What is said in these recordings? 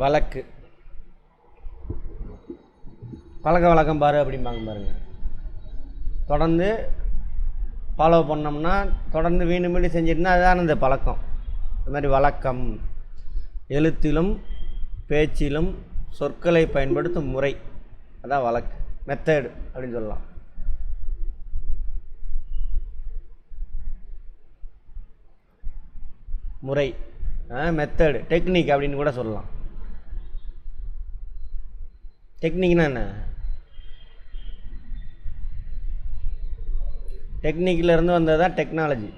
வழக்கு பழக்க வழக்கம் பாரு அப்படிம்பாங்க பாருங்க. தொடர்ந்து ஃபாலோ பண்ணோம்னா தொடர்ந்து மீண்டும் மீண்டும் செஞ்சிட்டுனா அதுதான் இந்த பழக்கம். இது மாதிரி வழக்கம் எழுத்திலும் பேச்சிலும் சொற்களை பயன்படுத்தும் முறை, அதான் வழக்கு, மெத்தடு அப்படின்னு சொல்லலாம். முறை, மெத்தடு, டெக்னிக் அப்படின்னு கூட சொல்லலாம். டெக்னிக்னா என்ன? டெக்னிக்கில் இருந்து வந்தது தான் டெக்னாலஜி.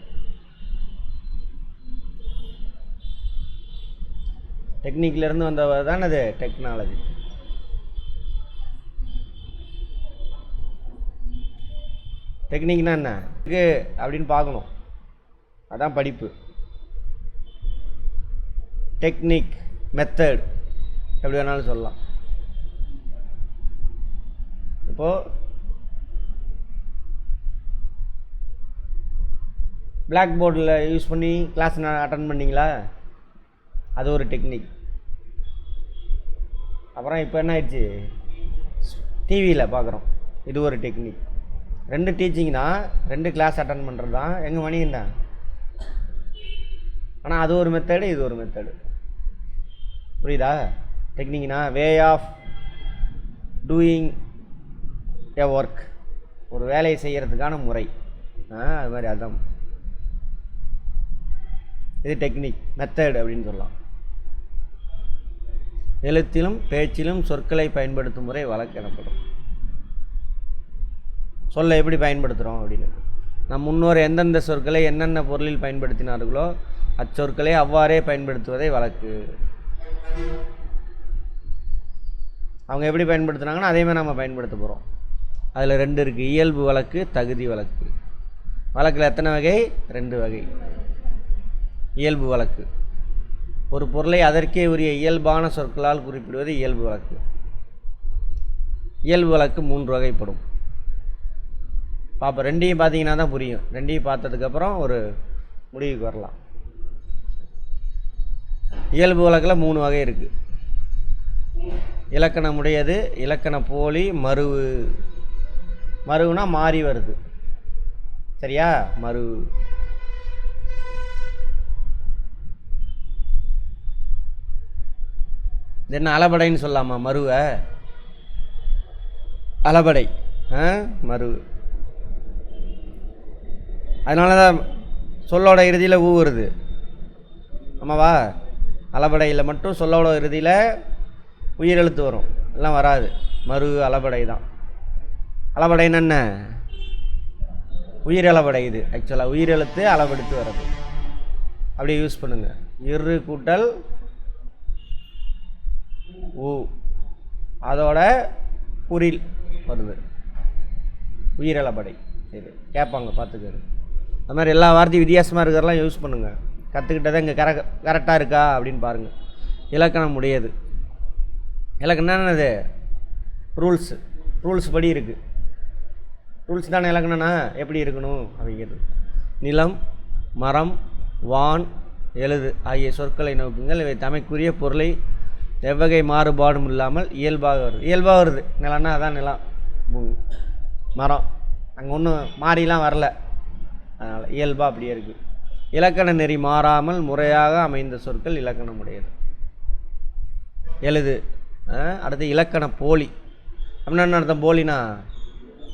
டெக்னிக்கில் இருந்து வந்தது தான் அது டெக்னாலஜி. டெக்னிக்னா என்ன இருக்கு அப்படின்னு பார்க்கணும், அதான் படிப்பு. டெக்னிக், மெத்தட் எப்படி வேணாலும் சொல்லலாம். இப்போது பிளாக் போர்டில் யூஸ் பண்ணி கிளாஸ் அட்டன் பண்ணிங்களா, அது ஒரு டெக்னிக். அப்புறம் இப்போ என்ன ஆயிடுச்சு, டிவியில் பார்க்குறோம், இது ஒரு டெக்னிக். ரெண்டு டீச்சிங் தான், ரெண்டு கிளாஸ் அட்டன் பண்ணுறது தான் எங்கள் மணிதான். ஆனால் அது ஒரு மெத்தடு, இது ஒரு மெத்தடு. புரியுதா? டெக்னிக்னா way of doing a work, ஒரு வேலையை செய்கிறதுக்கான முறை. அது மாதிரி அதுதான் இது டெக்னிக், மெத்தட் அப்படின்னு சொல்லலாம். எழுத்திலும் பேச்சிலும் சொற்களை பயன்படுத்தும் முறை வழக்கு எனப்படும். சொல்ல எப்படி பயன்படுத்துகிறோம் அப்படின்னு, நம் முன்னோர் எந்தெந்த சொற்களை என்னென்ன பொருளில் பயன்படுத்தினார்களோ அச்சொற்களை அவ்வாறே பயன்படுத்துவதை வழக்கு. அவங்க எப்படி பயன்படுத்துனாங்கன்னா அதே மாதிரி நம்ம பயன்படுத்த போகிறோம். அதில் ரெண்டு இருக்குது, இயல்பு வழக்கு, தகுதி வழக்கு. வழக்கில் எத்தனை வகை? ரெண்டு வகை. இயல்பு வழக்கு, ஒரு பொருளை அதற்கே உரிய இயல்பான சொற்களால் குறிப்பிடுவது இயல்பு வழக்கு. இயல்பு வழக்கு மூன்று வகைப்படும். பார்ப்போம், ரெண்டையும் பார்த்தீங்கன்னா தான் புரியும். ரெண்டையும் பார்த்ததுக்கப்புறம் ஒரு முடிவுக்கு வரலாம். இயல்பு வழக்கில் மூணு வகை இருக்குது. இலக்கணமுடையது, இலக்கண போலி, மருவு. மருவுனா மாறி வருது, சரியா? மருவு. என்ன அளபடைன்னு சொல்லலாமா மருவை? அளபடை, மருவு. அதனால தான் சொல்லோட இறுதியில் ஊ வருது, ஆமாவா? அளபடையில் மட்டும் சொல்லோட இறுதியில் உயிரெழுத்து வரும், எல்லாம் வராது. மருவு அளபடை தான். அளபடைன்னு என்ன? உயிரளபடை. இது ஆக்சுவலாக உயிரெழுத்து அளவெடுத்து வர்றது. அப்படியே யூஸ் பண்ணுங்க. இரு கூட்டல் ஊ, அதோட குறில் வருது, உயிரளபடை. இது கேட்பாங்க, பார்த்துக்கிறது. அது மாதிரி எல்லா வார்த்தையும் வித்தியாசமாக இருக்கிறதெல்லாம் யூஸ் பண்ணுங்கள். கற்றுக்கிட்டதை இங்கே கரெக்டாக இருக்கா அப்படின்னு பாருங்கள். இலக்கணம் உடையது. இலக்கணம் என்னது? ரூல்ஸ் படி இருக்குது. ரூல்ஸ் தானே இலக்கணம்னா எப்படி இருக்கணும் அப்படிங்கிறது. நிலம், மரம், வான், எழுது ஆகிய சொற்களை நோக்குங்கள். இவை தமைக்குரிய பொருளை எவ்வகை மாறுபாடும் இல்லாமல் இயல்பாக வருது. இயல்பாக வருது. நிலம்னா அதான் நிலம், மரம், அங்கே ஒன்றும் மாறிலாம் வரல, அதனால் இயல்பாக அப்படியே இருக்குது. இலக்கண நெறி மாறாமல் முறையாக அமைந்த சொற்கள் இலக்கணம் உடையது. எழுது. அடுத்து இலக்கண போலி. அப்படின்னா என்ன அர்த்தம்? போலினா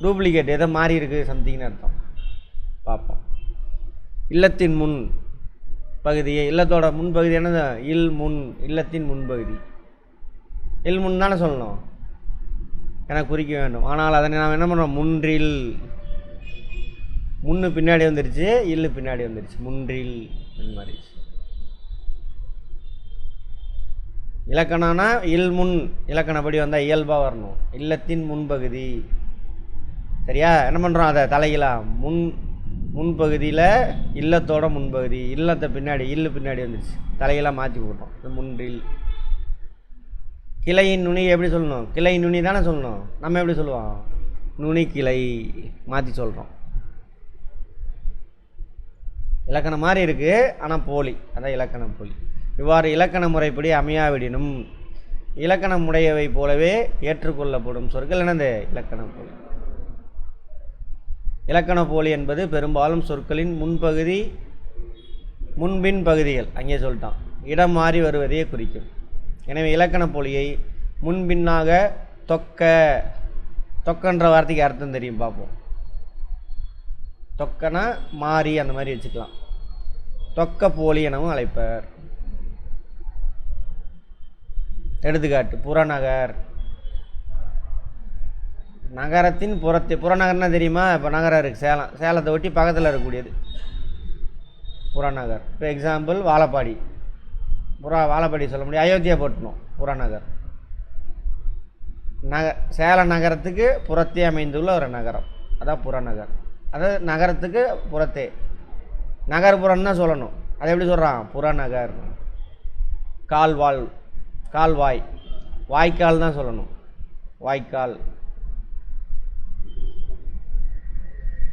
டூப்ளிகேட், எதை மாறி இருக்குது சம்திங்னு அர்த்தம். பார்ப்போம். இல்லத்தின் முன் பகுதியை, இல்லத்தோட முன்பகுதி என்னது? இல் முன், இல்லத்தின் முன்பகுதி. இல் முன் தானே சொல்லணும், எனக்கு குறிக்க வேண்டும். ஆனால் அதனை நாம் என்ன பண்ணுறோம்? முன்றில். முன்னு பின்னாடி வந்துருச்சு, இல்லு பின்னாடி வந்துருச்சு, முன்றில் மாறிடுச்சு. இலக்கணம்னா இல் முன், இலக்கணப்படி வந்தால் இயல்பாக வரணும். இல்லத்தின் முன்பகுதி, சரியா? என்ன பண்ணுறோம்? அதை தலையிலாம் முன்பகுதியில் இல்லத்தோட முன்பகுதி, இல்லத்தை பின்னாடி, இல்லு பின்னாடி வந்துடுச்சு, தலையெல்லாம் மாற்றி போட்டோம். முன்றில். கிளையின் நுனி எப்படி சொல்லணும்? கிளை நுனி தானே சொல்லணும். நம்ம எப்படி சொல்லுவோம்? நுனி கிளை மாற்றி சொல்கிறோம். இலக்கணம் மாதிரி இருக்குது, ஆனால் போலி, அதான் இலக்கணம் போலி. இவ்வாறு இலக்கண முறைப்படி அமையாவிடினும் இலக்கணம் உடையவை போலவே ஏற்றுக்கொள்ளப்படும் சொற்கள் என்னது? இலக்கண போலி. இலக்கண போலி என்பது பெரும்பாலும் சொற்களின் முன்பகுதி முன்பின் பகுதிகள், அங்கே சொல்லிட்டான், இடம் மாறி வருவதையே குறிக்கும். எனவே இலக்கண போலியை முன்பின்னாக தொக்கன்ற வார்த்தைக்கு அர்த்தம் தெரியும், பார்ப்போம். தொக்கனா மாறி அந்த மாதிரி வச்சுக்கலாம். தொக்க போலி எனவும் அழைப்பர். எடுத்துக்காட்டு புறநகர். நகரத்தின் புறநகர்னா தெரியுமா? இப்போ நகரம் இருக்குது, சேலத்தை ஒட்டி பக்கத்தில் இருக்கக்கூடியது புறநகர். இப்போ எக்ஸாம்பிள் வாழப்பாடி. வாழப்பாடி சொல்ல முடியும், அயோத்தியா போட்டணும் புறநகர். சேலம் நகரத்துக்கு புறத்தே அமைந்துள்ள ஒரு நகரம், அதான் புறநகர். அதாவது நகரத்துக்கு புறத்தே, நகர்புறம்னு தான் சொல்லணும். அதை எப்படி சொல்கிறான்? புறநகர். கால்வாய், வாய்க்கால் தான் சொல்லணும், வாய்க்கால்.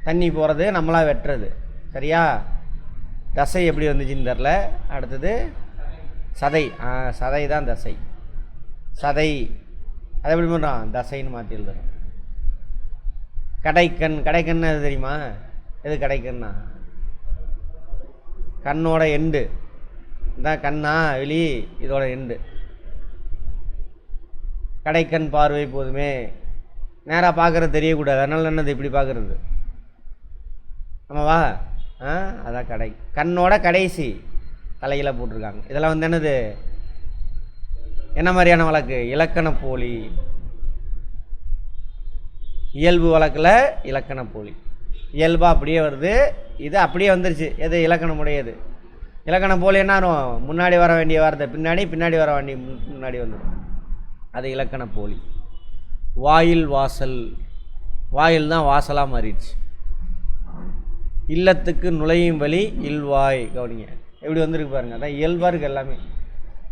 தண்ணி போகிறது, நம்மளாக வெட்டுறது, சரியா? தசை எப்படி வந்துச்சுன்னு தெரில. அடுத்தது சதை. சதை தான் தசை. சதை அதை எப்படி பண்ணுறான்? தசைன்னு மாற்றி எழுதுறோம். கடைக்கண் அது தெரியுமா? எது கடைக்கண்ணா? கண்ணோட எண்டு இதான் கண்ணா, வெளி இதோட எண்டு. கடைக்கண் பார்வை போதுமே, நேராக பார்க்குறது தெரியக்கூடாது, அதனால என்னது இப்படி பார்க்குறது, ஆமாவா? அதான் கண்ணோட கடைசி தலையில் போட்டிருக்காங்க. இதெல்லாம் வந்து என்னது, என்ன மாதிரியான வழக்கு? இலக்கண போலி. இயல்பு வழக்கில் இலக்கண போலி. இயல்பாக அப்படியே வருது, இது அப்படியே வந்துருச்சு. எது? இலக்கணம் உடையது. இலக்கண போலி என்ன ஆகும்? முன்னாடி வர வேண்டிய வார்த்தை பின்னாடி வர வேண்டிய முன்னாடி வந்துடும், அது இலக்கண போலி. வாயில் வாசல். வாயில் தான் வாசலாக மாறிடுச்சு. இல்லத்துக்கு நுழையும் வழி இல்வாய். கவனிங்க எப்படி வந்திருக்கு பாருங்க, அதான் இயல்பாக இருக்குது எல்லாமே.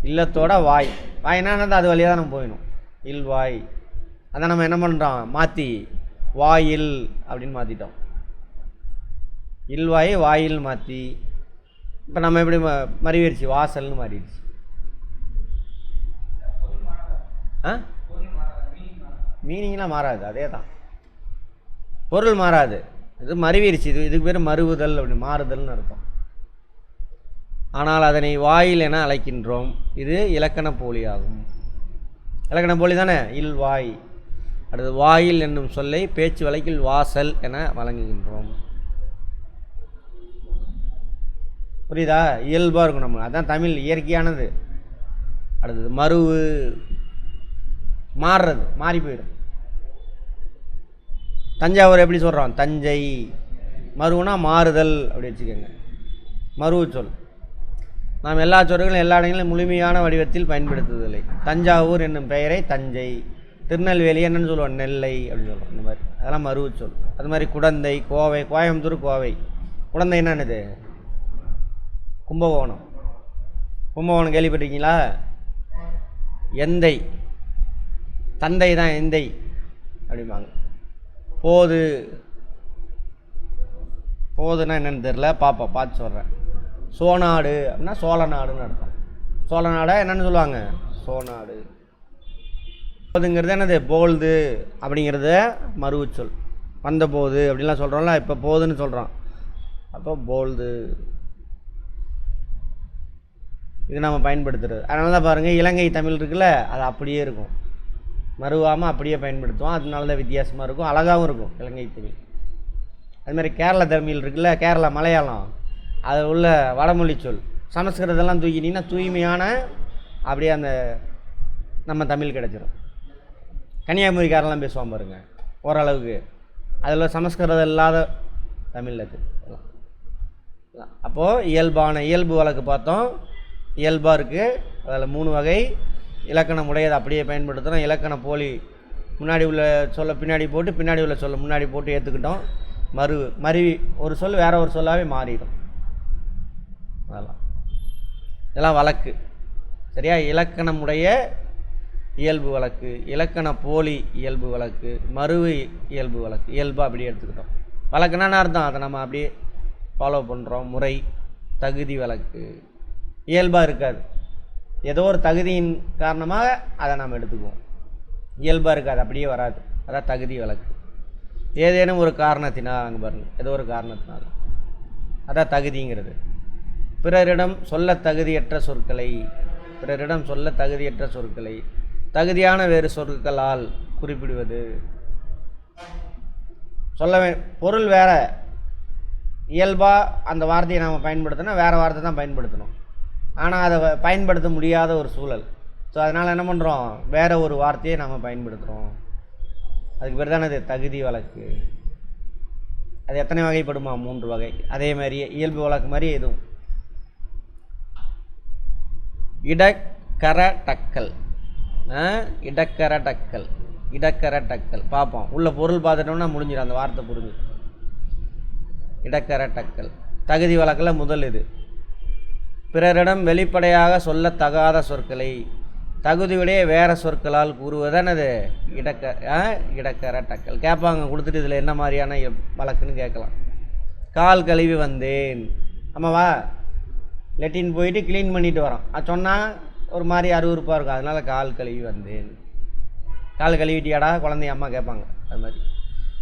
இல்லத்தோட வாய், வாய்னா அது வழியாக தான் நம்ம போயிடணும், இல்வாய். அதான் நம்ம என்ன பண்ணுறோம்? மாற்றி வாயில் அப்படின்னு மாற்றிட்டோம். இல்வாய் வாயில் மாற்றி இப்போ நம்ம எப்படி மறிவிடுச்சு? வாசல்னு மாறிடுச்சு. மீனிங்லாம் மாறாது, அதே தான், பொருள் மாறாது. இது மறிவிடுச்சு. இதுக்கு பேர் மறுவுதல், அப்படி மாறுதல்னு அர்த்தம். ஆனால் அதனை வாயில் என அழைக்கின்றோம். இது இலக்கண போலி ஆகும். இலக்கண போலி தானே, இல்வாய். அடுத்து வாயில் என்னும் சொல்லை பேச்சு வழக்கில் வாசல் என வழங்குகின்றோம். புரியுதா? இயல்பாக இருக்கும் நம்ம, அதான் தமிழ் இயற்கையானது. அடுத்தது மறுவு, மாறுறது, மாறி போயிடும். தஞ்சாவூர் எப்படி சொல்கிறோம்? தஞ்சை. மறுவுனா மாறுதல், அப்படி வச்சுக்கோங்க, மறுவு சொல். நாம் எல்லா சொற்களும் எல்லா இடங்களிலும் முழுமையான வடிவத்தில் பயன்படுத்துவதில்லை. தஞ்சாவூர் என்னும் பெயரை தஞ்சை, திருநெல்வேலி என்னன்னு சொல்லுவோம்? நெல்லை அப்படின்னு சொல்லுவோம். இந்த மாதிரி அதெல்லாம் மறுவு சொல். அது மாதிரி குடந்தை, கோவை, கோயம்புத்தூர், கோவை. குடந்தை என்னது? கும்பகோணம். கும்பகோணம் கேள்விப்பட்டிருக்கீங்களா? எந்தை, தந்தை தான் எந்தை அப்படிம்பாங்க. போதுன்னா என்னென்னு தெரில, பார்த்து சொல்கிறேன். சோநாடு அப்படின்னா சோழ நாடுன்னு அர்த்தம். சோழ நாடை என்னென்னு சொல்லுவாங்க? சோநாடு. போதுங்கிறது என்னது? போல்து அப்படிங்கிறத மறுவு சொல். வந்த போது அப்படின்லாம் சொல்கிறோம்ல, இப்போ போதுன்னு சொல்கிறோம், அப்போ போல்து. இது நம்ம பயன்படுத்துகிறது. அதனால தான் பாருங்கள், இலங்கை தமிழ் இருக்குல்ல, அது அப்படியே இருக்கும், மறுவாமல் அப்படியே பயன்படுத்துவோம். அதனால தான் வித்தியாசமாக இருக்கும், அழகாகவும் இருக்கும் இலங்கை தமிழ். அதுமாதிரி கேரள தமிழ் இருக்குல்ல, கேரளா மலையாளம், அதில் உள்ள வடமொழி சொல் சமஸ்கிருதெல்லாம் தூக்கிட்டிங்கன்னா தூய்மையான அப்படியே அந்த நம்ம தமிழ் கிடச்சிடும். கன்னியாகுமரிக்காரெல்லாம் பேசுவான் பாருங்கள் ஓரளவுக்கு, அதில் சமஸ்கிருதம் இல்லாத தமிழ் அது. அப்போது இயல்பு வழக்கு பார்த்தோம், இயல்பாக இருக்குது. அதில் 3 வகை. இலக்கணம் உடையதை அப்படியே பயன்படுத்துகிறோம். இலக்கண போலி முன்னாடி உள்ள சொல்ல பின்னாடி போட்டு, பின்னாடி உள்ள சொல்ல முன்னாடி போட்டு ஏற்றுக்கிட்டோம். மருவி ஒரு சொல் வேற ஒரு சொல்லாவே மாறிடும். இதெல்லாம் வழக்கு, சரியா? இலக்கணமுடைய இயல்பு வழக்கு, இலக்கண போலி இயல்பு வழக்கு, மருவு இயல்பு வழக்கு. இயல்பாக அப்படியே எடுத்துக்கிட்டோம். வழக்குன்னா அர்த்தம், அதை நம்ம அப்படியே ஃபாலோ பண்ணுறோம். முறை, தகுதி வழக்கு. இயல்பாக இருக்காது, ஏதோ ஒரு தகுதியின் காரணமாக அதை நாம் எடுத்துக்குவோம். இயல்பாக இருக்காது, அப்படியே வராது. அதான் தகுதி வழக்கு. ஏதேனும் ஒரு காரணத்தினால், அங்கே பாருங்கள், ஏதோ ஒரு காரணத்தினால், அதான் தகுதிங்கிறது. பிறரிடம் சொல்ல தகுதியற்ற சொற்களை, பிறரிடம் சொல்ல தகுதியற்ற சொற்களை தகுதியான வேறு சொற்களால் குறிப்பிடுவது. சொல்ல பொருள் வேற, இயல்பாக அந்த வார்த்தையை நாம் பயன்படுத்தினா வேறு வார்த்தை தான் பயன்படுத்தணும். ஆனால் அதை பயன்படுத்த முடியாத ஒரு சூழல். ஸோ அதனால் என்ன பண்ணுறோம், வேறு ஒரு வார்த்தையை நாம் பயன்படுத்துகிறோம். அதுக்கு பேர் தானே அது தகுதி வழக்கு. அது எத்தனை வகைப்படுமா? 3 வகை. அதே மாதிரியே இயல்பு வழக்கு மாதிரி எதுவும். இடக்கர டக்கல், இடக்கர டக்கல், இடக்கர டக்கல் பார்ப்போம். உள்ள பொருள் பார்த்துட்டோம்னா முடிஞ்சிடும், அந்த வார்த்தை புரிஞ்சு. இடக்கர டக்கல் தகுதி வழக்கில் முதல் இது. பிறரிடம் வெளிப்படையாக சொல்லத்தகாத சொற்களை தகுதியுடைய வேறு சொற்களால் கூறுவதான அது இடக்கர டக்கல். கேட்பாங்க கொடுத்துட்டு, இதில் என்ன மாதிரியான வழக்குன்னு கேட்கலாம். கால் கழுவி வந்தேன், ஆமாவா, லெட்டின் போயிட்டு க்ளீன் பண்ணிட்டு வரோம். அது சொன்னால் ஒரு மாதிரி அருவருப்பாக இருக்கும். அதனால் கால் கழுவி வந்தேன். கால் கழுவிட்டியாடா குழந்தைய அம்மா கேட்பாங்க. அது மாதிரி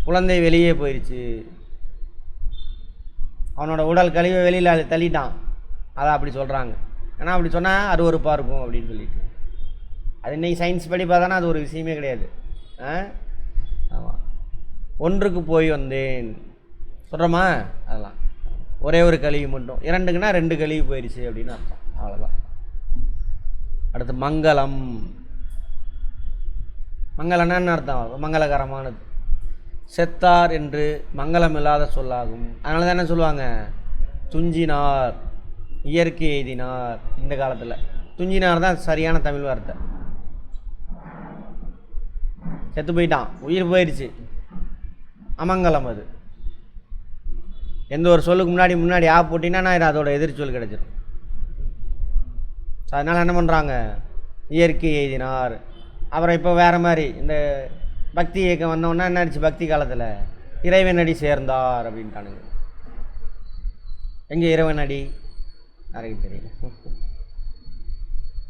குழந்தை வெளியே போயிடுச்சு, அவனோட உடல் கழிவை வெளியில் தள்ளிட்டான், அதை அப்படி சொல்கிறாங்க. ஏன்னா அப்படி சொன்னால் அருவருப்பாக இருக்கும் அப்படின்னு சொல்லிட்டு. அது இன்னைக்கு சயின்ஸ் படி பார்த்தானா அது ஒரு விஷயமே கிடையாது. ஆமாம். ஒன்றுக்கு போய் வந்தேன் சொல்கிறோமா, அதெல்லாம் ஒரே ஒரு கழிவு மட்டும். 2க்குன்னா 2 கழிவு போயிடுச்சு அப்படின்னு அர்த்தம், அவ்வளோதான். அடுத்து மங்களம். மங்களம்னு அர்த்தம் மங்களகரமானது. செத்தார் என்று மங்களம் இல்லாத சொல்லாகும். அதனால தான் என்ன சொல்லுவாங்க, துஞ்சினார், இயற்கை எய்தினார். இந்த காலத்தில் துஞ்சினார் தான் சரியான தமிழ் வார்த்தை. செத்து போயிட்டான், உயிர் போயிடுச்சு, அமங்கலம். அது எந்த ஒரு சொல்லுக்கு முன்னாடி ஆ போட்டிங்கன்னா அதோட எதிர்ச்சொல் கிடச்சிடும். அதனால் என்ன பண்ணுறாங்க, இயற்கை எய்தினார். அப்புறம் இப்போ வேறு மாதிரி இந்த பக்தி இயக்கம் வந்தோன்னா என்ன ஆயிடுச்சு, பக்தி காலத்தில் இறைவனடி சேர்ந்தார் அப்படின்ட்டானுங்க. எங்கே இறைவனடி யாருக்கு தெரியல,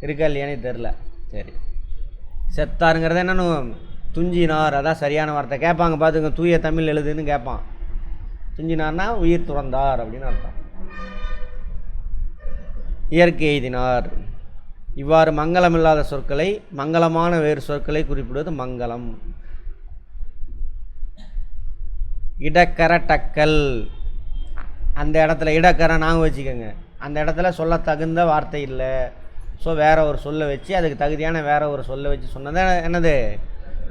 இருக்கா இல்லையானே தெரில. சரி, செத்தாருங்கிறத என்னன்னு துஞ்சினார், அதான் சரியான வார்த்தை. கேட்பாங்க பார்த்துங்க, தூய தமிழ் எழுதுன்னு கேட்பான். துஞ்சினார்னா உயிர் துறந்தார் அப்படின்னு அர்த்தம். இயற்கை எய்தினார். இவ்வாறு மங்களம் இல்லாத சொற்களை மங்களமான வேறு சொற்களை குறிப்பிடுவது மங்களம். இடக்கர டக்கல், அந்த இடத்துல இடக்கரை நாங்கள் வச்சுக்கோங்க, அந்த இடத்துல சொல்ல தகுந்த வார்த்தை இல்லை. ஸோ வேறு ஒரு சொல்லை வச்சு, அதுக்கு தகுதியான வேறு ஒரு சொல்லை வச்சு சொன்னது என்னது,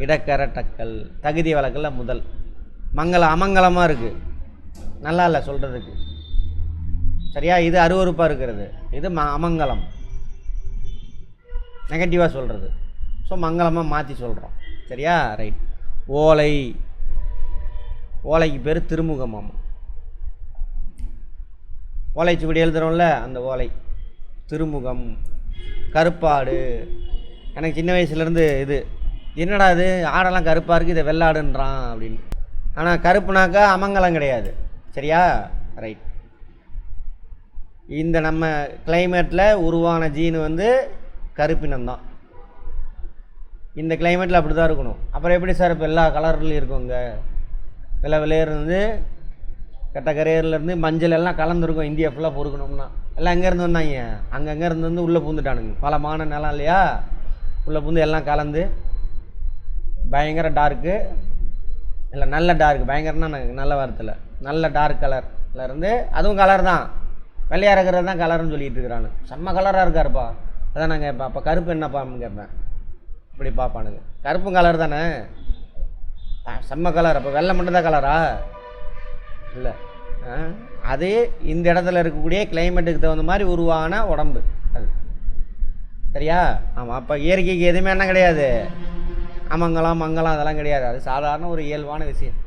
இடக்கர டக்கல். தகுதி வழக்கில் முதல். அமங்கலமாக இருக்குது, நல்லா இல்லை சொல்கிறதுக்கு, சரியா. இது அருவருப்பாக இருக்கிறது, இது அமங்கலம், நெகட்டிவாக சொல்கிறது. ஸோ மங்களமாக மாற்றி சொல்கிறோம், சரியா. ரைட். ஓலை, ஓலைக்கு பேர் திருமுகமாம். ஓலைச்சுவடி எழுதுகிறோம்ல, அந்த ஓலை திருமுகம். கருப்பாடு, எனக்கு சின்ன வயசுலேருந்து இது என்னடா இது ஆடெல்லாம் கருப்பாக இருக்குது, இதை வெள்ளாடுன்றான் அப்படின்னு. ஆனால் கருப்புனாக்கா அமங்கலம் கிடையாது, சரியா. ரைட். இந்த நம்ம கிளைமேட்டில் உருவான ஜீனு வந்து கருப்பினம்தான். இந்த கிளைமேட்டில் அப்படி தான் இருக்கணும். அப்புறம் எப்படி சார் இப்போ எல்லா கலர்லையும் இருக்குங்க, வெள்ளை வெளியேருந்து கெட்ட கரையர்லேருந்து மஞ்சள் எல்லாம் கலந்துருக்கும். இந்தியா ஃபுல்லாக பொறுக்கணும்னா எல்லாம் எங்கேருந்து வந்தாங்க, அங்கங்கே இருந்து வந்து உள்ளே பூந்துட்டானுங்க. பலமான நிலம் இல்லையா, உள்ளே பூந்து எல்லாம் கலந்து பயங்கர டார்க்கு, இல்லை நல்ல டார்க்கு, பயங்கரன்னா நல்ல வார்த்தையில் நல்ல டார்க் கலரில் இருந்து, அதுவும் கலர் தான், வெள்ளையாக இருக்கிறது தான் கலர்னு சொல்லிகிட்டு இருக்கிறானு. செம்ம கலராக இருக்காருப்பா, அதான் நான் கேட்பேன். அப்போ கருப்பு என்னப்பான்னு கேட்பேன். இப்படி பார்ப்பானுங்க, கருப்பும் கலர் தானே, செம்ம கலர். அப்போ வெள்ளை மட்டும்தான் கலரா இல்லை. அது இந்த இடத்துல இருக்கக்கூடிய கிளைமேட்டுக்கு தகுந்த மாதிரி உருவான உடம்பு அது, சரியா. ஆமாம். அப்போ இயற்கைக்கு எதுவுமே என்ன கிடையாது, அமங்கலம் மங்கலம் அதெல்லாம் கிடையாது. அது சாதாரண ஒரு இயல்பான விஷயம்.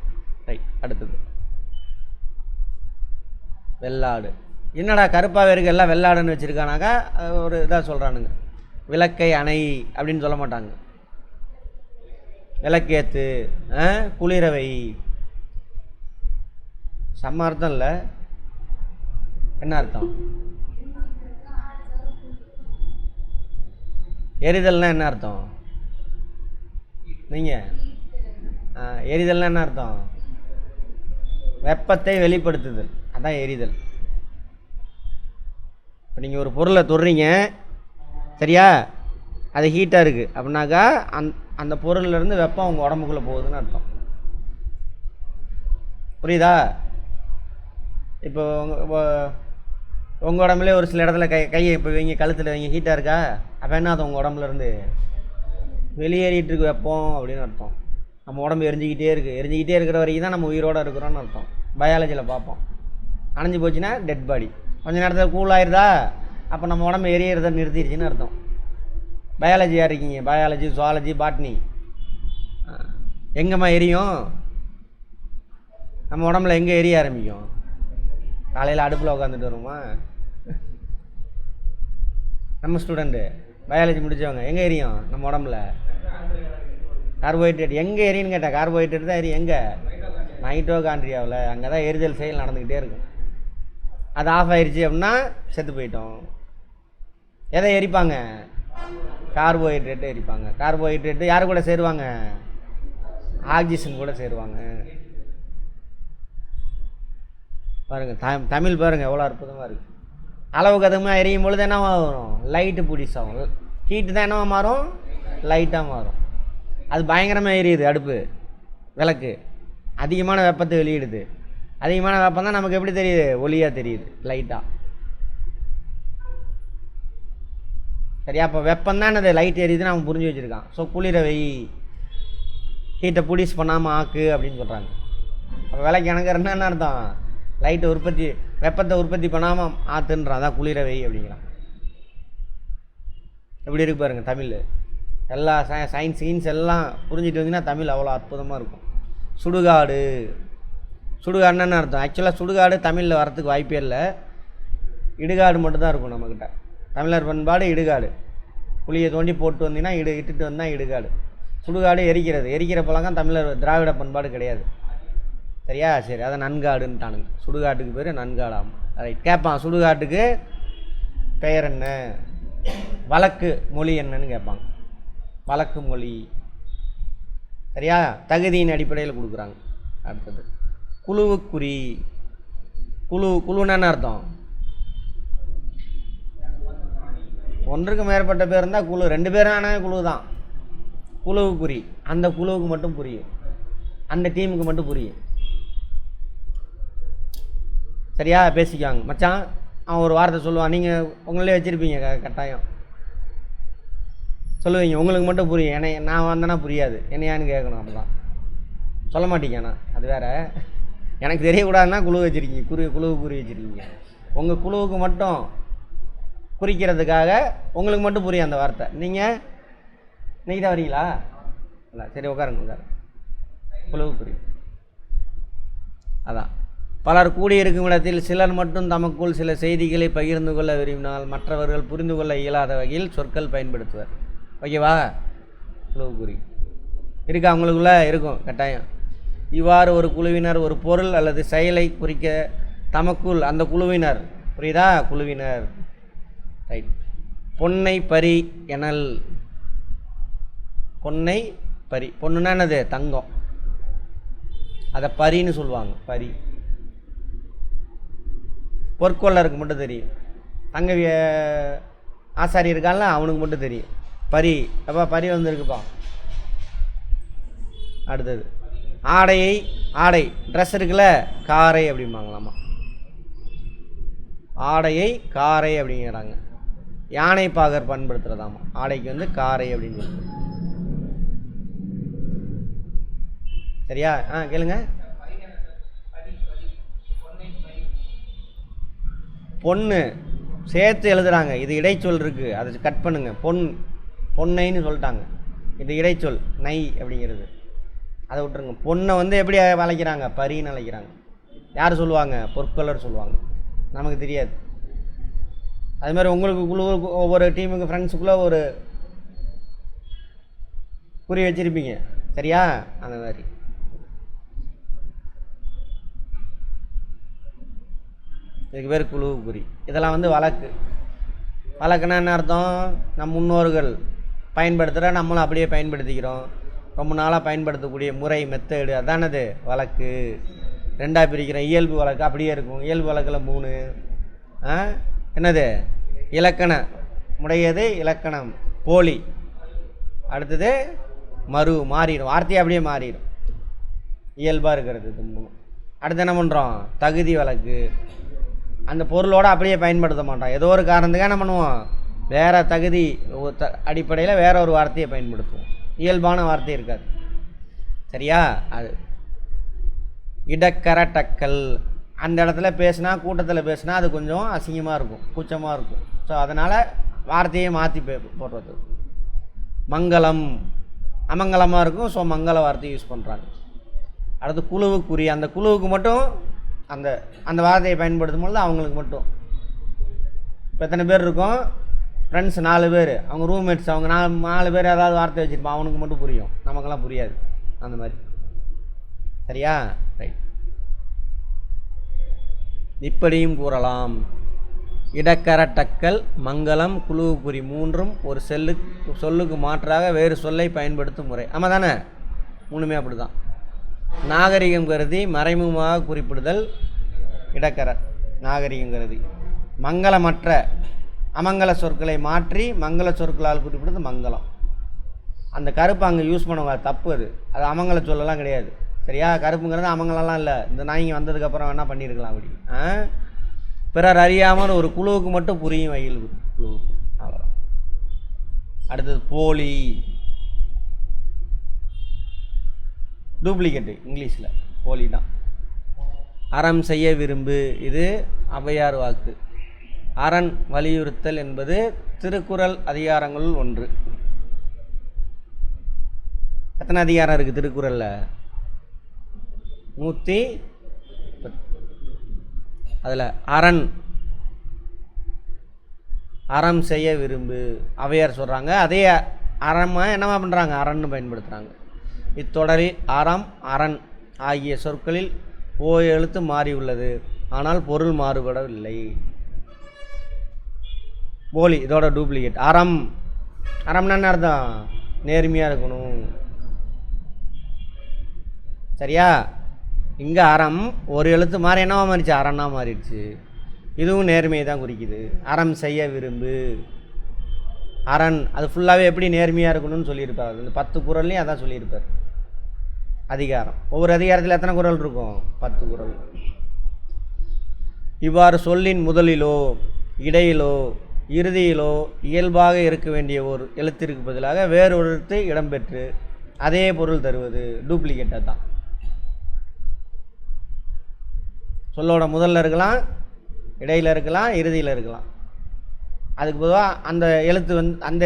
ரைட். அடுத்தது வெள்ளாடு. என்னடா கருப்பாக இருக்கு எல்லாம் வெள்ளாடுன்னு வச்சுருக்கானாக்கா ஒரு இதாக சொல்கிறானுங்க. விளக்கை அணை அப்படின்னு சொல்ல மாட்டாங்க. விளக்கேற்று, குளிரவை, செம்ம அர்த்தம் இல்லை, என்ன அர்த்தம், எரிதல்னால் என்ன அர்த்தம்? நீங்கள் எரிதல்னால் என்ன அர்த்தம்? வெப்பத்தை வெளிப்படுத்துதல், அதான் எரிதல். இப்போ நீங்கள் ஒரு பொருளை தொடுறீங்க, சரியா, அது ஹீட்டாக இருக்குது அப்படின்னாக்கா அந்த பொருள்லேருந்து வெப்பம் உங்கள் உடம்புக்குள்ளே போகுதுன்னு அர்த்தம். புரியுதா? இப்போ உங்கள் உடம்புலே ஒரு சில இடத்துல கையை இப்போ வைங்க, கழுத்தில் வைங்க, ஹீட்டாக இருக்கா, அப்போ என்ன அது உங்கள் உடம்புலேருந்து வெளியேறிட்டு இருக்கு வெப்பம் அப்படின்னு அர்த்தம். நம்ம உடம்பு எரிஞ்சிக்கிட்டே இருக்கிற வரைக்கும் தான் நம்ம உயிரோடு இருக்கிறோன்னு அர்த்தம். பயாலஜியில் பார்ப்போம். அணைஞ்சு போச்சுன்னா டெட் பாடி. கொஞ்ச நேரத்தில் கூல் ஆயிருதா, அப்போ நம்ம உடம்பு எரியறதை நிறுத்திடுச்சின்னு அர்த்தம். பயாலஜியாக இருக்கீங்க, பயாலஜி, சுவாலஜி, பாட்னி, எங்கேம்மா எரியும்? நம்ம உடம்புல எங்கே எரிய ஆரம்பிக்கும்? காலையில் அடுப்பில் உட்காந்துட்டு வருமா? நம்ம ஸ்டூடெண்ட்டு பயாலஜி முடித்தவங்க எங்கே எரியும்? நம்ம உடம்புல கார்போஹைட்ரேட். எங்கே எரியுன்னு கேட்டால் கார்போஹைட்ரேட் தான் எரியும். எங்கே? மைட்டோகாண்ட்ரியாவில். அங்கே தான் எரிதல் செயல் நடந்துக்கிட்டே இருக்கும். அது ஆஃப் ஆயிடுச்சு அப்படின்னா செத்து போயிட்டோம். எதை எரிப்பாங்க? கார்போஹைட்ரேட்டை எரிப்பாங்க. கார்போஹைட்ரேட்டு யார் கூட சேருவாங்க? ஆக்சிஜன் கூட சேருவாங்க. பாருங்கள், தமிழ் பாருங்கள் எவ்வளோ அற்புதமாக இருக்குது. அளவுக்கு அதிகமாக எரியும் பொழுது என்னவா வரும்? லைட்டு பிடிச்சாகும். ஹீட்டு தான் என்னவா மாறும்? லைட்டாக மாறும். அது பயங்கரமாக எரியுது. அடுப்பு, விளக்கு அதிகமான வெப்பத்தை வெளியிடுது. அதிகமான வெப்பம் தான் நமக்கு எப்படி தெரியுது? ஒளியாக தெரியுது, லைட்டாக. சரியா? அப்போ வெப்பம் தான் என்னது? லைட் எரியுதுன்னு அவன் புரிஞ்சு வச்சுருக்கான். ஸோ குளிர வெய், ஹீட்டை ப்ரொடியூஸ் பண்ணாமல் ஆக்கு அப்படின்னு சொல்கிறாங்க. அப்போ விளக்கு இணங்குறதுன்னா என்ன அர்த்தம்? லைட்டை உற்பத்தி, வெப்பத்தை உற்பத்தி பண்ணாமல் ஆற்றுன்றான். அதான் குளிர வெய் அப்படிங்கிறான். எப்படி இருக்கு பாருங்கள் தமிழ். எல்லா சயின்ஸ் கீன்ஸ் எல்லாம் புரிஞ்சிட்டு வந்தீங்கன்னா தமிழ் அவ்வளோ அற்புதமாக இருக்கும். சுடுகாடு, சுடுகாடுன்னு என்ன அர்த்தம்? ஆக்சுவலாக சுடுகாடு தமிழில் வரத்துக்கு வாய்ப்பே இல்லை. இடுகாடு மட்டும்தான் இருக்கும் நம்மக்கிட்ட. தமிழர் பண்பாடு இடுகாடு. புளியை தோண்டி போட்டு வந்தீங்கன்னா இட்டுட்டு வந்தால் இடுகாடு. சுடுகாடு எரிக்கிறது, எரிக்கிற பழக்கம் தமிழர் திராவிட பண்பாடு கிடையாது. சரியா? சரி, அதை நன்காடுன்ட்டானுங்க. சுடுகாட்டுக்கு பேர் நன்காடாம். ரைட். கேட்பான், சுடுகாட்டுக்கு பெயர் என்ன, வழக்கு மொழி என்னன்னு கேட்பாங்க. வழக்கு மொழி. சரியா? தகுதியின் அடிப்படையில் கொடுக்குறாங்க. அடுத்தது குழுவுக்குறி. குழுன்னா என்ன அர்த்தம்? ஒன்றுக்கு மேற்பட்ட பேர் இருந்தால் குழு. 2 பேரும் ஆனால் குழு தான். குழுவுக்குறி. அந்த குழுவுக்கு மட்டும் புரியும், அந்த டீமுக்கு மட்டும் புரியும். சரியா? பேசிக்குவாங்க. மச்சான் அவன் ஒரு வார்த்தை சொல்லுவான், நீங்கள் உங்களே வச்சுருப்பீங்க, கட்டாயம் சொல்லுவீங்க, உங்களுக்கு மட்டும் புரியும். என்னை நான் வந்தேன்னா புரியாது, என்னையான்னு கேட்கணும். அப்படிதான் சொல்ல மாட்டீங்க. ஆனால் அது வேறு. எனக்கு தெரியக்கூடாதுன்னா குழு வச்சுருக்கீங்க, குழுவுக்கு குறி வச்சுருக்கீங்க. உங்கள் குழுவுக்கு மட்டும் குறிக்கிறதுக்காக உங்களுக்கு மட்டும் புரியும் அந்த வார்த்தை. நீங்கள் இன்றைக்கி தான் வரீங்களா? இல்லை, சரி உட்காருங்க. குழுவுக்குறி. அதான், பலர் கூடியிருக்கும் இடத்தில் சிலர் மட்டும் தமக்குள் சில செய்திகளை பகிர்ந்து கொள்ள விரும்பினால் மற்றவர்கள் புரிந்து கொள்ள இயலாத வகையில் சொற்கள் பயன்படுத்துவர். ஓகேவா? குழுவுக்குறி இருக்கா? அவங்களுக்குள்ள இருக்கும் கட்டாயம். இவ்வாறு ஒரு குழுவினர் ஒரு பொருள் அல்லது செயலை குறிக்க தமக்குள், அந்த குழுவினர், புரியுதா? குழுவினர். ரைட். பொன்னை பரி எனல். பொன்னை பரி. பொண்ணுன்னா என்னது? தங்கம். அதை பரின்னு சொல்லுவாங்க. பரி. பொற்கொள்ளருக்கு மட்டும் தெரியும். தங்க ஆசாரி இருக்கான்ல, அவனுக்கு மட்டும் தெரியும். பரி. அப்பா பரி வந்திருக்குப்பா. அடுத்தது ஆடையை, ஆடை ட்ரெஸ் இருக்குல்ல, காரை அப்படிம்பாங்களாமா. ஆடையை காரை அப்படிங்கிறாங்க. யானை பாகர் பயன்படுத்துகிறதாமா. ஆடைக்கு வந்து காரை அப்படின்னு சொல்லுது. சரியா? கேளுங்க. பொண்ணு சேர்த்து எழுதுறாங்க. இது இடைச்சொல் இருக்குது, அதை கட் பண்ணுங்க. பொன்னைன்னு சொல்லிட்டாங்க. இது இடைச்சொல், நை அப்படிங்கிறது, அதை விட்டுருங்க. பொண்ணை வந்து எப்படி அழைக்கிறாங்க? பரின்னு அழைக்கிறாங்க. யார் சொல்லுவாங்க? பொற்கொள்ளர் சொல்லுவாங்க. நமக்கு தெரியாது. அது மாதிரி உங்களுக்கு குழுவுக்கு, ஒவ்வொரு டீமுக்கு ஃப்ரெண்ட்ஸுக்குள்ளே ஒரு குறி வச்சுருப்பீங்க. சரியா? அந்த மாதிரி. இதுக்கு பேர் குழுவு குறி. இதெல்லாம் வந்து வழக்கு. வழக்குன்னா என்ன அர்த்தம்? நம் முன்னோர்கள் பயன்படுத்துகிற நம்மளும் அப்படியே பயன்படுத்திக்கிறோம். ரொம்ப நாளாக பயன்படுத்தக்கூடிய முறை மெத்தேடு அதானது வழக்கு. ரெண்டாக பிரிக்கிறேன். இயல்பு வழக்கு அப்படியே இருக்கும். இயல்பு வழக்கில் 3 என்னது இலக்கணம் உடையது இலக்கணம் போலி. அடுத்தது மாறிடும். வார்த்தையை அப்படியே மாறிடும். இயல்பாக இருக்கிறது இது 3. அடுத்து என்ன பண்ணுறோம்? தகுதி வழக்கு. அந்த பொருளோடு அப்படியே பயன்படுத்த மாட்டோம். ஏதோ ஒரு காரணத்துக்காக என்ன பண்ணுவோம்? வேறு தகுதி அடிப்படையில் வேற ஒரு வார்த்தையை பயன்படுத்துவோம். இயல்பான வார்த்தை இருக்காது. சரியா? அது இடக்கரட்டக்கல். அந்த இடத்துல பேசுனா, கூட்டத்தில் பேசுனா அது கொஞ்சம் அசிங்கமாக இருக்கும், கூச்சமாக இருக்கும். ஸோ அதனால் வார்த்தையை மாற்றி போடுறது. மங்களம் அமங்கலமாக இருக்கும். ஸோ மங்கள வார்த்தையை யூஸ் பண்ணுறாங்க. அடுத்து குழுவுக்குரிய. அந்த குழுவுக்கு மட்டும் அந்த அந்த வார்த்தையை பயன்படுத்தும் பொழுது அவங்களுக்கு மட்டும். இப்போ எத்தனை பேர் இருக்கும்? ஃப்ரெண்ட்ஸ் 4 பேர், அவங்க ரூம்மேட்ஸ், அவங்க 4 பேர் ஏதாவது வார்த்தை வச்சுருப்பான், அவனுக்கு மட்டும் புரியும், நமக்கெல்லாம் புரியாது. அந்த மாதிரி. சரியா? ரைட். இப்படியும் கூறலாம். இடக்கரட்டக்கல், மங்களம், குழுவுக்குறி 3ம் ஒரு சொல்லுக்கு மாற்றாக வேறு சொல்லை பயன்படுத்தும் முறை. ஆமாம் தானே? 3மே அப்படி தான். நாகரிகம் கருதி மறைமுகமாக குறிப்பிடுதல் இடக்கர. நாகரிகம் கருதி. மங்களமற்ற அமங்கல சொற்களை மாற்றி மங்கள சொற்களால் குறிப்பிடுறது மங்களம். அந்த கருப்பு அங்கே யூஸ் பண்ணுவாங்க, தப்பு. அது அமங்கல சொல்லலாம் கிடையாது. சரியா? கருப்புங்கிறது அமங்கலம்லாம் இல்லை. இந்த நாய்ங்க வந்ததுக்கப்புறம் வேணால் பண்ணியிருக்கலாம் அப்படி. பிறர் அறியாமல் ஒரு குழுவுக்கு மட்டும் புரியும் வகையில் குழுவுக்கு. அவ்வளோதான். அடுத்தது போலி. டூப்ளிகேட்டு இங்கிலீஷில் போலி தான். அறம் செய்ய விரும்பு. இது ஔவையார் வாக்கு. அரண் வலியுறுத்தல் என்பது திருக்குறள் அதிகாரங்களுள் ஒன்று. எத்தனை அதிகாரம் இருக்குது திருக்குறளில்? 110. அதில் அறம் செய்ய விரும்பு ஔவையார் சொல்கிறாங்க. அதே அறமாக என்னவா பண்ணுறாங்க? அரண்னு பயன்படுத்துகிறாங்க. இத்தொடரில் அறம் அரண் ஆகிய சொற்களில் எழுத்து மாறியுள்ளது, ஆனால் பொருள் மாறுபடவில்லை. போலி இதோட டூப்ளிகேட். அறம்னா என்ன அர்த்தம்? நேர்மையாக இருக்கணும். சரியா? இங்கே அறம் ஒரு எழுத்து மாறி என்னவா மாறிடுச்சு? அறன்னா மாறிடுச்சு. இதுவும் நேர்மையை தான் குறிக்குது. அறம் செய்ய விரும்பு. அரண் அது ஃபுல்லாகவே எப்படி நேர்மையாக இருக்கணும்னு சொல்லியிருப்பார். இந்த 10 குறள்லையும் அதான் சொல்லியிருப்பார். அதிகாரம் ஒவ்வொரு அதிகாரத்தில் எத்தனை குறள் இருக்கும்? 10 குறள். இவ்வாறு சொல்லின் முதலிலோ இடையிலோ இறுதியிலோ இயல்பாக இருக்க வேண்டிய ஒரு எழுத்திற்கு பதிலாக வேறொரு எழுத்து இடம்பெற்று அதே பொருள் தருவது டூப்ளிகேட்டாக தான். சொல்லோட முதல்ல இருக்கலாம், இடையில் இருக்கலாம், இறுதியில் இருக்கலாம். அதுக்கு பொதுவாக அந்த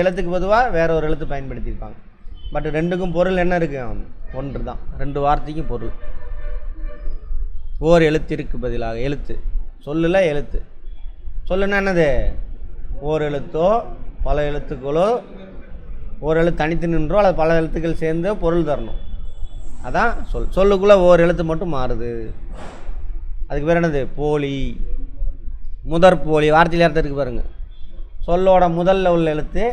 எழுத்துக்கு பொதுவாக வேற ஒரு எழுத்து பயன்படுத்தியிருப்பாங்க. பட் ரெண்டுக்கும் பொருள் என்ன இருக்குது? ஒன்று தான். 2 வார்த்தைக்கும் பொருள். ஓர் எழுத்திற்கு பதிலாக எழுத்து. சொல்லுல எழுத்து. சொல்லுன்னா என்னது? ஓர் எழுத்தோ பல எழுத்துக்களோ, ஒரு எழுத்து தனித்து நின்றோ அல்லது பல எழுத்துக்கள் சேர்ந்து பொருள் தரணும். அதான் சொல்லுக்குள்ளே ஓர் எழுத்து மட்டும் மாறுது. அதுக்கு பேர் என்னது? போலி. முதற்போலி. வார்த்தையில் அர்த்தம் இருக்குது பாருங்கள். சொல்லோட முதல்ல உள்ள எழுத்து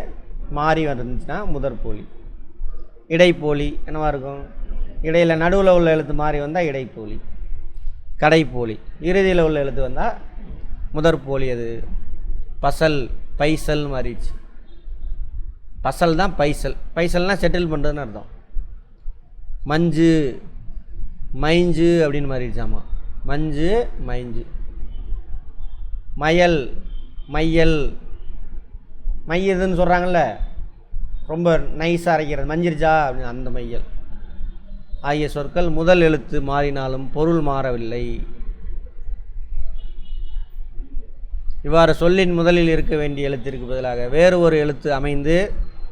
மாறி வந்துருந்துச்சுன்னா முதற்போலி. இடைப்போலி என்னவா இருக்கும்? இடையில் நடுவில் உள்ள எழுத்து மாறி வந்தால் இடைப்போலி. கடைப்போலி. இறுதியில் உள்ள எழுத்து வந்தால் முதற்போலி. அது பசல் பைசல் மாறிடுச்சு. பசல் தான் பைசல். பைசல்னால் செட்டில் பண்ணுறதுன்னு அர்த்தம். மஞ்சு மைஞ்சு அப்படின்னு மாறிடுச்சாமா. மஞ்சு மைஞ்சு. மயல் மையல். மையதுன்னு சொல்கிறாங்கல்ல, ரொம்ப நைஸாக அரைக்கிறது, மஞ்சிருச்சா அப்படின்னு, அந்த மையல் ஆகிய சொற்கள் முதல் எழுத்து மாறினாலும் பொருள் மாறவில்லை. இவ்வாறு சொல்லின் முதலில் இருக்க வேண்டிய எழுத்திற்கு பதிலாக வேறு ஒரு எழுத்து அமைந்து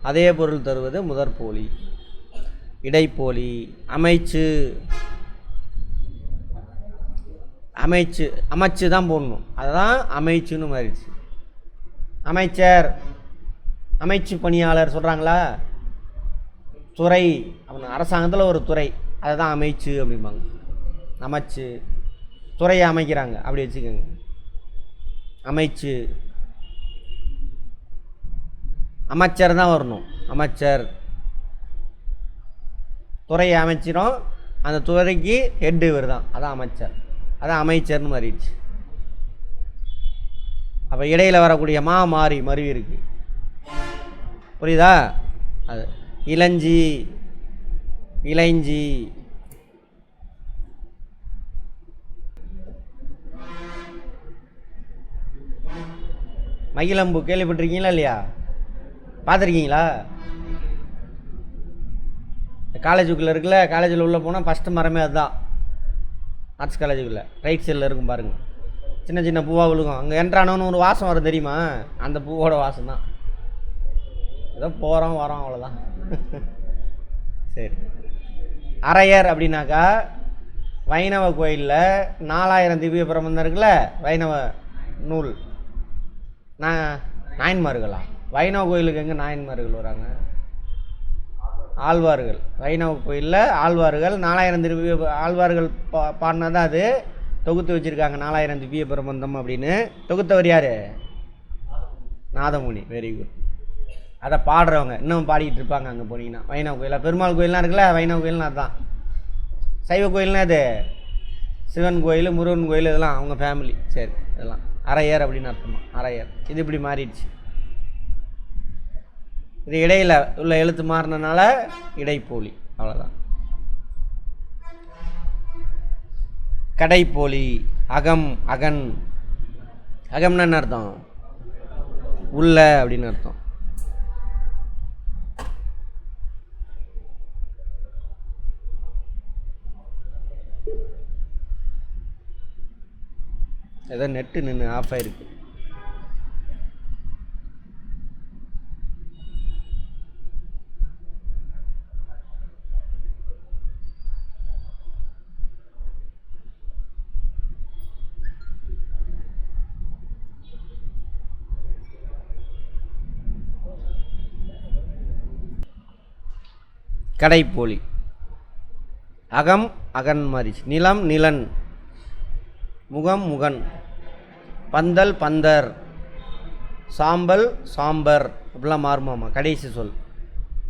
அதே பொருள் தருவது முதற்போலி. இடைப்போலி. அமைச்சு தான் போடணும். அதுதான் அமைச்சுன்னு மாறிடுச்சு. அமைச்சர், அமைச்சு பணியாளர் சொல்கிறாங்களா? துறை அப்படின்னு அரசாங்கத்தில் ஒரு துறை, அதுதான் அமைச்சு அப்படிம்பாங்க. அமைச்சு துறையை அமைக்கிறாங்க அப்படி வச்சுக்கோங்க. அமைச்சு அமைச்சர் தான் வரணும். அமைச்சர். துறையை அமைச்சிரும், அந்த துறைக்கு ஹெட்டு இவர் தான், அதான் அமைச்சர், அதான் அமைச்சர்னு மாறிடுச்சு. அப்போ இடையில் வரக்கூடிய மாறி மருவி இருக்கு, புரியுதா? அது இளஞ்சி, இளைஞ்சி. மகிழம்பூ கேள்விப்பட்டிருக்கீங்களா இல்லையா? பார்த்துருக்கீங்களா? காலேஜுக்குள்ளே இருக்குல்ல, காலேஜில் உள்ளே போனால் ஃபஸ்ட்டு மரமே அதுதான். ஆர்ட்ஸ் காலேஜுக்குள்ளே ரைட் சைடில் இருக்கும் பாருங்கள், சின்ன சின்ன பூவாக விழுகும். அங்கே என்ட்ரானோன்னு ஒரு வாசம் வரும் தெரியுமா? அந்த பூவோட வாசம் தான். ஏதோ போகிறோம் வரோம், அவ்வளோதான். சரி. அரையர் அப்படின்னாக்கா வைணவ கோயிலில் 4000 திவ்ய பிரபந்தம் இருக்குல்ல, வைணவ நூல். நாயன்மார்களா? வைணவ கோயிலுக்கு எங்கே நாயன்மார்கள் வராங்க? ஆழ்வார்கள். வைணவ கோயிலில் ஆழ்வார்கள் 4000 திவ்ய ஆழ்வார்கள் பாடினதான் அது தொகுத்து வச்சுருக்காங்க. 4000 திவ்ய பிரபந்தம் அப்படின்னு தொகுத்தவர் யார்? நாதமுனி. Very good. அதை பாடுறவங்க இன்னும் பாடிக்கிட்டு இருப்பாங்க அங்கே போனீங்கன்னா. வைணவ கோயிலாக பெருமாள் கோயிலெலாம் இருக்குல்ல, வைணவ கோயில்னா அதுதான். சைவ கோயில்னா அது சிவன் கோயில், முருகன் கோயில், இதெல்லாம் அவங்க ஃபேமிலி. சரி, இதெல்லாம் அரையர் அப்படின்னு அர்த்தமா, அரையர். இது இப்படி மாறிடுச்சு. இது இடையில் உள்ள எழுத்து மாறினால இடைப்போலி, அவ்வளோதான். கடைப்போலி. அகம், அகன். அகம்னா என்ன அர்த்தம்? உள்ள அப்படின்னு அர்த்தம். ஏதோ நெட்டு நின்று ஆஃப் ஆயிருக்கு. கடைப்போலி. அகம், அகன் மாறிச்சு. நிலம், நிலன். முகம், முகன். பந்தல், பந்தர். சாம்பல், சாம்பர். அப்படிலாம் மாறுமாமா கடைசி சொல்.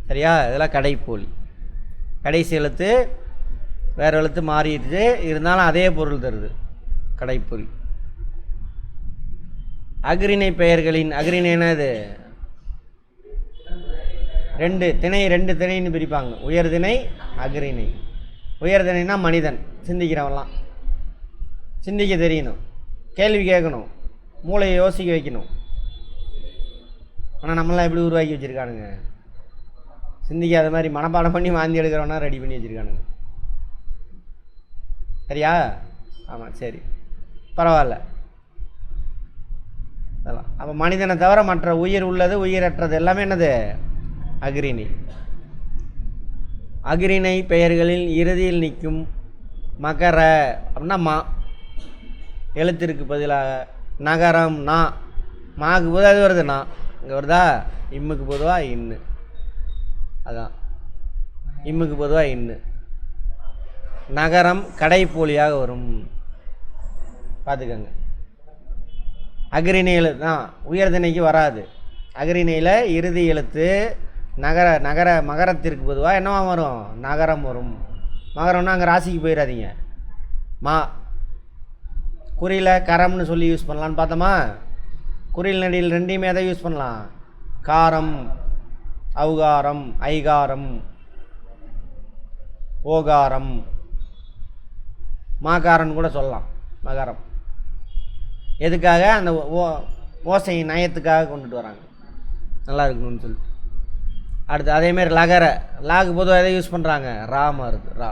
சரியா? இதெல்லாம் கடைப்போலி. கடைசி எழுத்து வேறு எழுத்து மாறிடுது, இருந்தாலும் அதே பொருள் தருது. கடைப்போலி. அகிரிணை பெயர்களின். அகிரிணைனா இது ரெண்டு திணைன்னு பிரிப்பாங்க. உயர்திணை, அகிரிணை. உயர்திணைனா மனிதன், சிந்திக்கிறவன்லாம். சிந்திக்க தெரியணும், கேள்வி கேட்கணும், மூளையை யோசிக்க வைக்கணும். ஆனால் நம்மளாம் எப்படி உருவாக்கி வச்சுருக்கானுங்க? சிந்திக்காத மாதிரி மனப்பாடம் பண்ணி வாந்தி எடுக்கிறவனா ரெடி பண்ணி வச்சுருக்கானுங்க. சரியா? ஆமாம், சரி, பரவாயில்ல. அதெல்லாம் அப்போ மனிதனை தவிர மற்ற உயிர் உள்ளது, உயிரற்றது எல்லாமே என்னது? அகிரிணை. அகிரிணை பெயர்களில் இறுதியில் நிற்கும் மகர அப்படின்னா மா எழுத்திற்கு பதிலாக. நகரம், நா. மாக்கு பொதுவாக அது வருது, நா இங்கே வருதா? இம்முக்கு பொதுவாக இன்னு, அதான் இம்முக்கு பொதுவாக இன்னு. நகரம் கடைப்போலியாக வரும், பார்த்துக்கங்க. அகிரிணை எழுத்து தான் உயர்திணைக்கு வராது. அகிரிணையில் இறுதி எழுத்து மகரத்திற்கு பொதுவாக என்னவா வரும்? நகரம் வரும். மகரம்னா அங்கே ராசிக்கு போயிடாதீங்க. மா. குறியில் கரம்னு சொல்லி யூஸ் பண்ணலான்னு பார்த்தோமா? குறியில் நடியில் ரெண்டையுமே எதை யூஸ் பண்ணலாம்? காரம், ஔகாரம், ஐகாரம், ஓகாரம், மாகாரன் கூட சொல்லலாம். மகரம் எதுக்காக? அந்த ஓசை நயத்துக்காக கொண்டுட்டு வராங்க, நல்லா இருக்கணும்னு சொல்லிட்டு. அடுத்து அதேமாரி லகர. லாக்கு பொதுவாக எதை யூஸ் பண்ணுறாங்க? ராமா இருக்குது, ரா.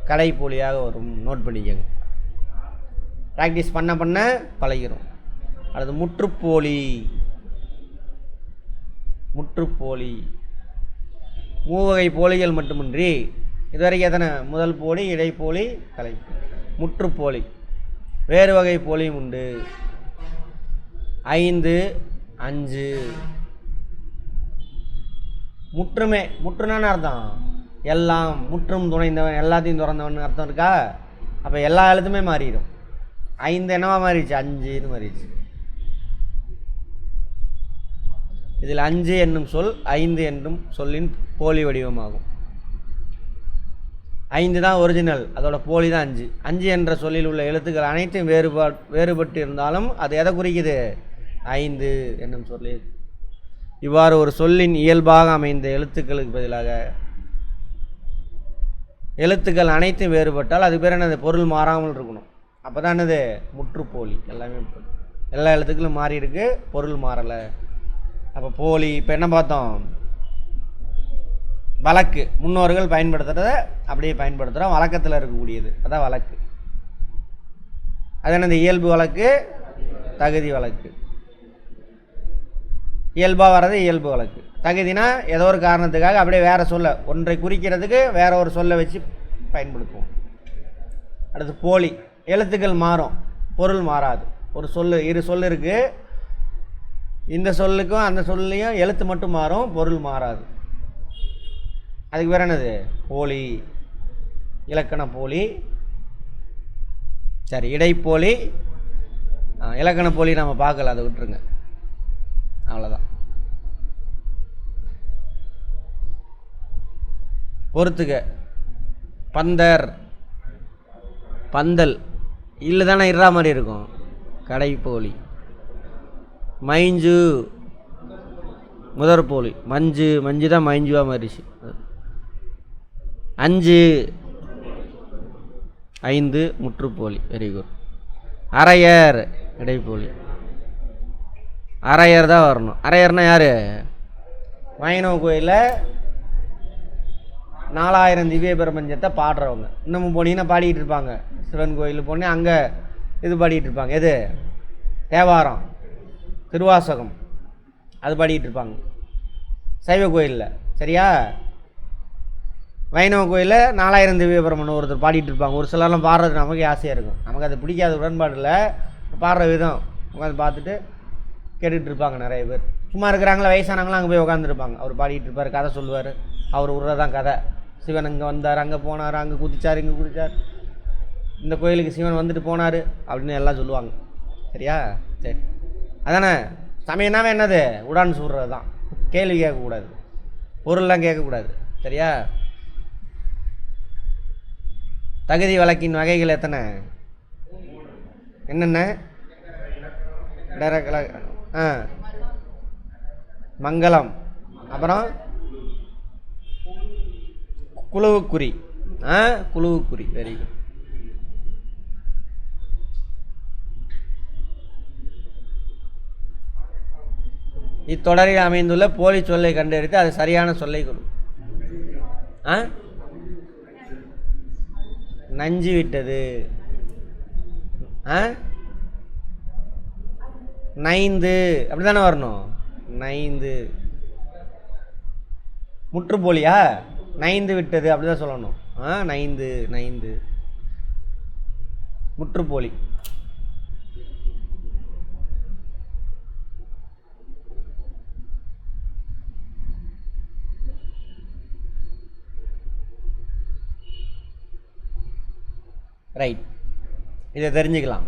கடைப்போலியாக வரும், நோட் பண்ணிக்கங்க. ப்ராக்டிஸ் பண்ண பண்ண பழகிரும். அடுத்து முற்றுப்போலி. முற்றுப்போலி மூவகை போலிகள் மட்டுமின்றி இதுவரைக்கும் எத்தனை? முதல் போலி, இடைப்போலி, கலை. முற்றுப்போலி வேறு வகை போலியும் உண்டு. 5, 5. முற்றுமே. முற்றுனான்னு அர்த்தம் எல்லாம், முற்றும் துணைந்தவன், எல்லாத்தையும் துறந்தவன் அர்த்தம் இருக்கா? அப்போ எல்லா எழுத்துமே மாறிடும். 5 என்னவா மாறிடுச்சு? 5ன்னு மாறிடுச்சு. இதில் 5 என்னும் சொல் 5 என்னும் சொல்லின் போலி வடிவமாகும். 5 தான் ஒரிஜினல், அதோட போலி தான் 5. 5 என்ற சொல்லில் உள்ள எழுத்துக்கள் அனைத்தும் வேறுபட்டு இருந்தாலும் அது எதை குறிக்குது? 5 என்னும் சொல்லி. இவ்வாறு ஒரு சொல்லின் இயல்பாக அமைந்த எழுத்துக்களுக்கு பதிலாக எழுத்துக்கள் அனைத்தும் வேறுபட்டால் அது பேர் என்னது? பொருள் மாறாமல் இருக்கணும். அப்போ தான் என்னது? முற்றுப்போலி. எல்லாமே எல்லா எழுத்துக்களும் மாறி இருக்கு, பொருள் மாறலை. அப்போ போலி. இப்போ என்ன பார்த்தோம்? வழக்கு. முன்னோர்கள் பயன்படுத்துகிறத அப்படியே பயன்படுத்துகிறோம், வழக்கத்தில் இருக்கக்கூடியது, அதான் வழக்கு. அது என்னது? இயல்பு வழக்கு, தகுதி வழக்கு. இயல்பாக வர்றது இயல்பு வழக்கு. தகுதினா ஏதோ ஒரு காரணத்துக்காக அப்படியே வேறு சொல்ல, ஒன்றை குறிக்கிறதுக்கு வேற ஒரு சொல்லை வச்சு பயன்படுத்துவோம். அடுத்து போலி. எழுத்துக்கள் மாறும், பொருள் மாறாது. ஒரு சொல், இரு சொல் இருக்குது, இந்த சொல்லுக்கும் அந்த சொல்லையும் எழுத்து மட்டும் மாறும், பொருள் மாறாது. அதுக்கு பேர் என்னது? போலி. இலக்கண போலி. சரி, இடைப்போலி. இலக்கண போலி நம்ம பார்க்கல, அதை விட்டுருங்க, அவ்வளோதான். பொறுத்துக்க. பந்தர், பந்தல். இல்லை தானே இறா மாதிரி இருக்கும், கடைப்போலி. மைஞ்சு, முதற்போலி. மஞ்சு, மஞ்சு தான் மைஞ்சுவா மாறிச்சு. 5, 5 முற்றுப்போலி. Very good. அரையர், இடைப்போலி. அரையர் தான் வரணும். அரையர்னா யார்? வைணவ கோயிலில் 4000 திவ்ய பிரபஞ்சத்தை பாடுறவங்க. இன்னமும் போனீங்கன்னா பாடிக்கிட்டு இருப்பாங்க. சிவன் கோயில் போனீங்கன்னா அங்கே இது பாடிக்கிட்டு இருப்பாங்க. எது? தேவாரம், திருவாசகம், அது பாடிக்கிட்டு இருப்பாங்க சைவ கோயிலில். சரியா? வைணவ கோயிலில் 4000 திவ்ய பிரபஞ்சம் ஒருத்தர் பாடிட்டு இருப்பாங்க. ஒரு சிலர்லாம் பாடுறது நமக்கு ஆசையாக இருக்கும், நமக்கு அது பிடிக்காத உடன்பாடு இல்லை. பாடுற விதம் உட்காந்து பார்த்துட்டு கேட்டுக்கிட்டு இருப்பாங்க நிறைய பேர். சும்மா இருக்கிறாங்களா, வயசானவங்களாம் அங்கே போய் உட்காந்துருப்பாங்க. அவர் பாடிக்கிட்டு இருப்பார், கதை சொல்லுவார். அவர் விட்றதான் கதை. சிவன் அங்கே வந்தார், அங்கே போனார், அங்கே குதிச்சார், இங்கே குதிச்சார், இந்த கோயிலுக்கு சிவன் வந்துட்டு போனார் அப்படின்னு எல்லாம் சொல்லுவாங்க. சரியா? சரி, அதானே சமயம்னாவே என்னது? உடான்னு சொல்கிறது தான். கேள்வி கேட்கக்கூடாது, பொருள்லாம் கேட்கக்கூடாது. சரியா? தகுதி வழக்கின் வகைகள் எத்தனை? என்னென்ன? மங்களம், அப்புறம் குழுவுக்குறி. குழுவுக்குறி. Very good. இத்தொடரில் அமைந்துள்ள போலி சொல்லை கண்டறிந்து அது சரியான சொல்லை கொடு. நஞ்சு விட்டது, நைந்து, அப்படி தானே வரணும். நைந்து முற்றுப்போலியா? நைந்து விட்டது அப்படிதான் சொல்லணும். நைந்து, நைந்து முற்றுப்போலி. ரைட், இதை தெரிஞ்சுக்கலாம்.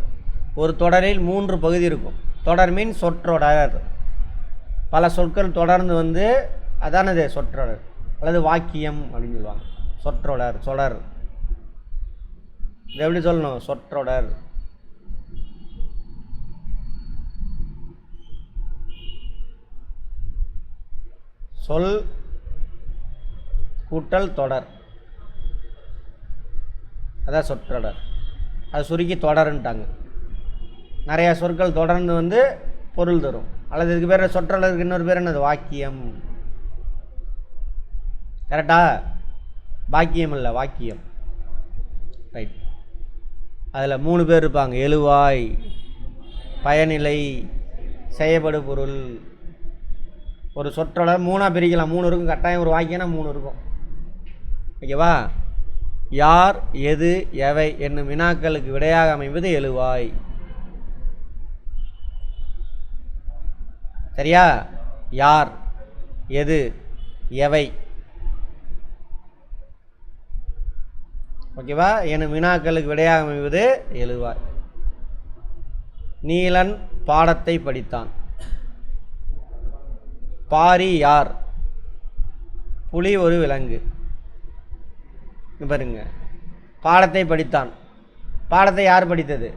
ஒரு தொடரில் 3 பகுதி இருக்கும். தொடர் மீன் சொற்றொடர். பல சொற்கள் தொடர்ந்து வந்து அதானது சொற்றொடர் அல்லது வாக்கியம் அப்படின்னு சொல்லுவாங்க. சொற்றொடர், சொடர். இது எப்படி சொல்லணும்? சொற்றொடர். சொல் கூட்டல் தொடர், அதான் சொற்றொடர். அது சுருக்கி தொடருன்ட்டாங்க. நிறையா சொற்கள் தொடர்ந்து வந்து பொருள் தரும். அல்லது இதுக்கு பேர் சொற்றொடருக்கு இன்னொரு பேர் என்னது? வாக்கியம். கரெக்டா? வாக்கியம் இல்லை, வாக்கியம். ரைட். அதில் 3 பேர் இருப்பாங்க. எழுவாய், பயனிலை, செய்யப்படு பொருள். ஒரு சொற்றொடர் 3ஆக பிரிக்கலாம். 3 இருக்கும் கட்டாயம். ஒரு வாக்கியம்னா 3 இருக்கும். ஓகேவா? யார், எது, எவை என்னும் வினாக்களுக்கு விடையாக அமைவது எழுவாய். சரியா? யார், எது, எவை. ஓகேவா? என்னும் வினாக்களுக்கு விடையாக அமைவது எழுவாய். நீலன் பாடத்தை படித்தான். பாரி யார்? புலி ஒரு விலங்கு. பாருங்க, பாடத்தை படித்தான். பாடத்தை யார் படித்தது?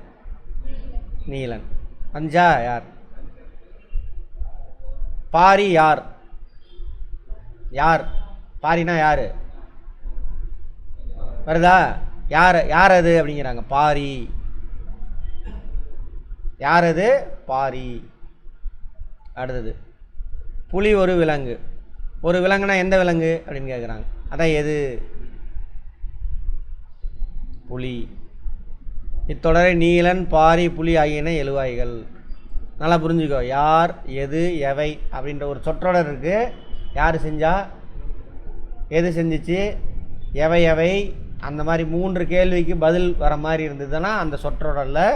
நீலன். அஞ்சா யார்? பாரி யார்? யார் பாரினா யாரு வருதா? யார் யார் அது அப்படிங்கிறாங்க. பாரி யார் அது? பாரி. அடுத்தது புலி ஒரு விலங்கு. ஒரு விலங்குனா எந்த விலங்கு அப்படின்னு கேட்குறாங்க. அதான் எது? புலி. இத்தொடரை நீலன், பாரி, புலி ஆகியன எழுவாய்கள். நல்லா புரிஞ்சுக்கோ. யார், எது, எவை அப்படின்ற ஒரு சொற்றொடர் இருக்குது. யார் செஞ்சா, எது செஞ்சிச்சு, எவை எவை, அந்த மாதிரி 3 கேள்விக்கு பதில் வர மாதிரி இருந்ததுன்னா அந்த சொற்றொடரில்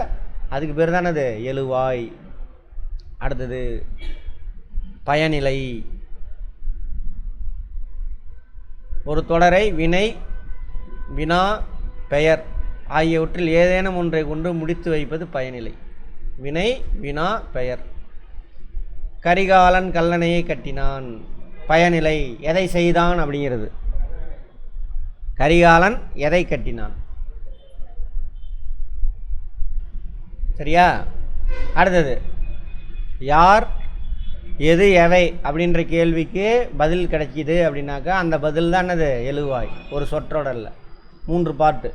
அதுக்கு பேர் தானே அது எழுவாய். அடுத்தது பயனிலை. ஒரு தொடரை வினை, வினா, பெயர் ஆகியவற்றில் ஏதேனும் ஒன்றை கொண்டு முடித்து வைப்பது பயனிலை. வினை, வினா, பெயர். கரிகாலன் கல்லணையை கட்டினான். பயனிலை. எதை செய்தான் அப்படிங்கிறது. கரிகாலன் எதை கட்டினான். சரியா? அடுத்தது யார், எது, எவை அப்படின்ற கேள்விக்கு பதில் கிடைக்கிது அப்படின்னாக்கா அந்த பதில் தான் என்னது? எழுவாய். ஒரு சொற்றொடரில் 3 பாட்டு.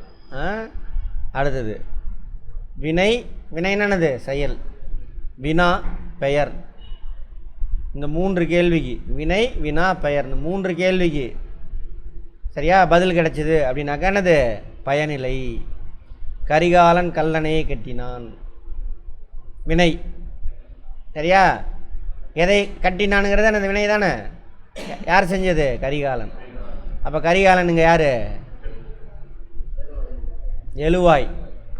அடுத்தது வினை. வினைன்னு செயல். வினா, பெயர். இந்த 3 கேள்விக்கு வினை, வினா, பெயர், இந்த 3 கேள்விக்கு சரியா பதில் கிடைச்சிது அப்படின்னாக்கா என்னது? பயனிலை. கரிகாலன் கல்லணையை கட்டினான். வினை. சரியா? எதை கட்டினானுங்கிறது அந்த வினை தானே. யார் செஞ்சது? கரிகாலன். அப்போ கரிகாலன் இங்கே யார்? எழுவாய்.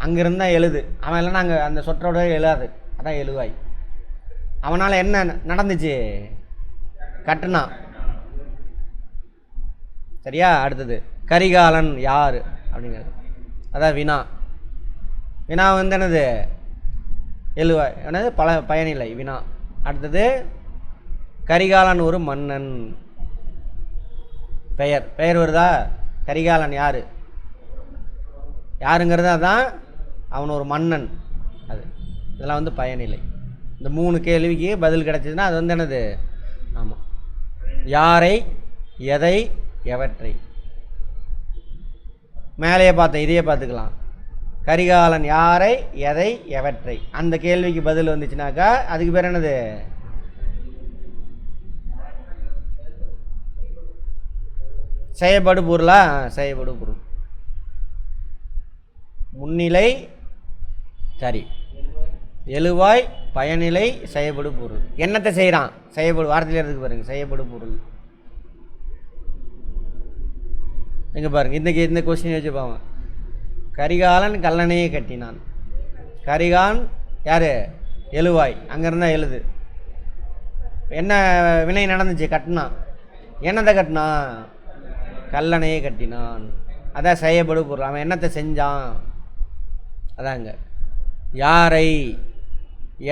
அங்கிருந்தா எழுது. அவன் இல்லைன்னா அங்கே அந்த சொற்றோட எழுதாது. அதான் எழுவாய். அவனால் என்ன நடந்துச்சு? கட்டுனான். சரியா? அடுத்தது கரிகாலன் யார் அப்படிங்கிறது. அதான் வினா. வினா வந்து என்னது? எழுவாய். என்னது? பயனிலை. வினா. அடுத்தது கரிகாலன் ஒரு மன்னன். பெயர். பெயர் வருதா? கரிகாலன் யார்? யாருங்கிறது அதான். அவன் ஒரு மன்னன். அது இதெல்லாம் வந்து பயனிலை. இந்த 3 கேள்விக்கு பதில் கிடைச்சதுன்னா அது வந்து என்னது? ஆமாம். யாரை, எதை, எவற்றை. மேலேயே பார்த்தேன், இதையே பார்த்துக்கலாம். கரிகாலன் யாரை, எதை, எவற்றை. அந்த கேள்விக்கு பதில் வந்துச்சுனாக்கா அதுக்கு பேர் என்னது? செய்யப்படு பொருளா? செய்யப்படு பொருள். முன்னிலை. சரி. எழுவாய், பயனிலை, செய்யப்படு பொருள். என்னத்தை செய்கிறான்? செய்யப்படு. வார்த்தையில் இருக்கு பாருங்க. செய்யப்படு பொருள். எங்கே பாருங்க. இந்த கொஸ்டின் வச்சு பாவன். கரிகாலன் கல்லணையை கட்டினான். கரிகான் யார்? எழுவாய். அங்கே இருந்தால் எழுது. என்ன வினை நடந்துச்சு? கட்டினான். என்னத்தை கட்டினான்? கல்லணையை கட்டினான். அதான் செய்யப்படு பொருள். அவன் என்னத்தை செஞ்சான்? அதாங்க. யாரை,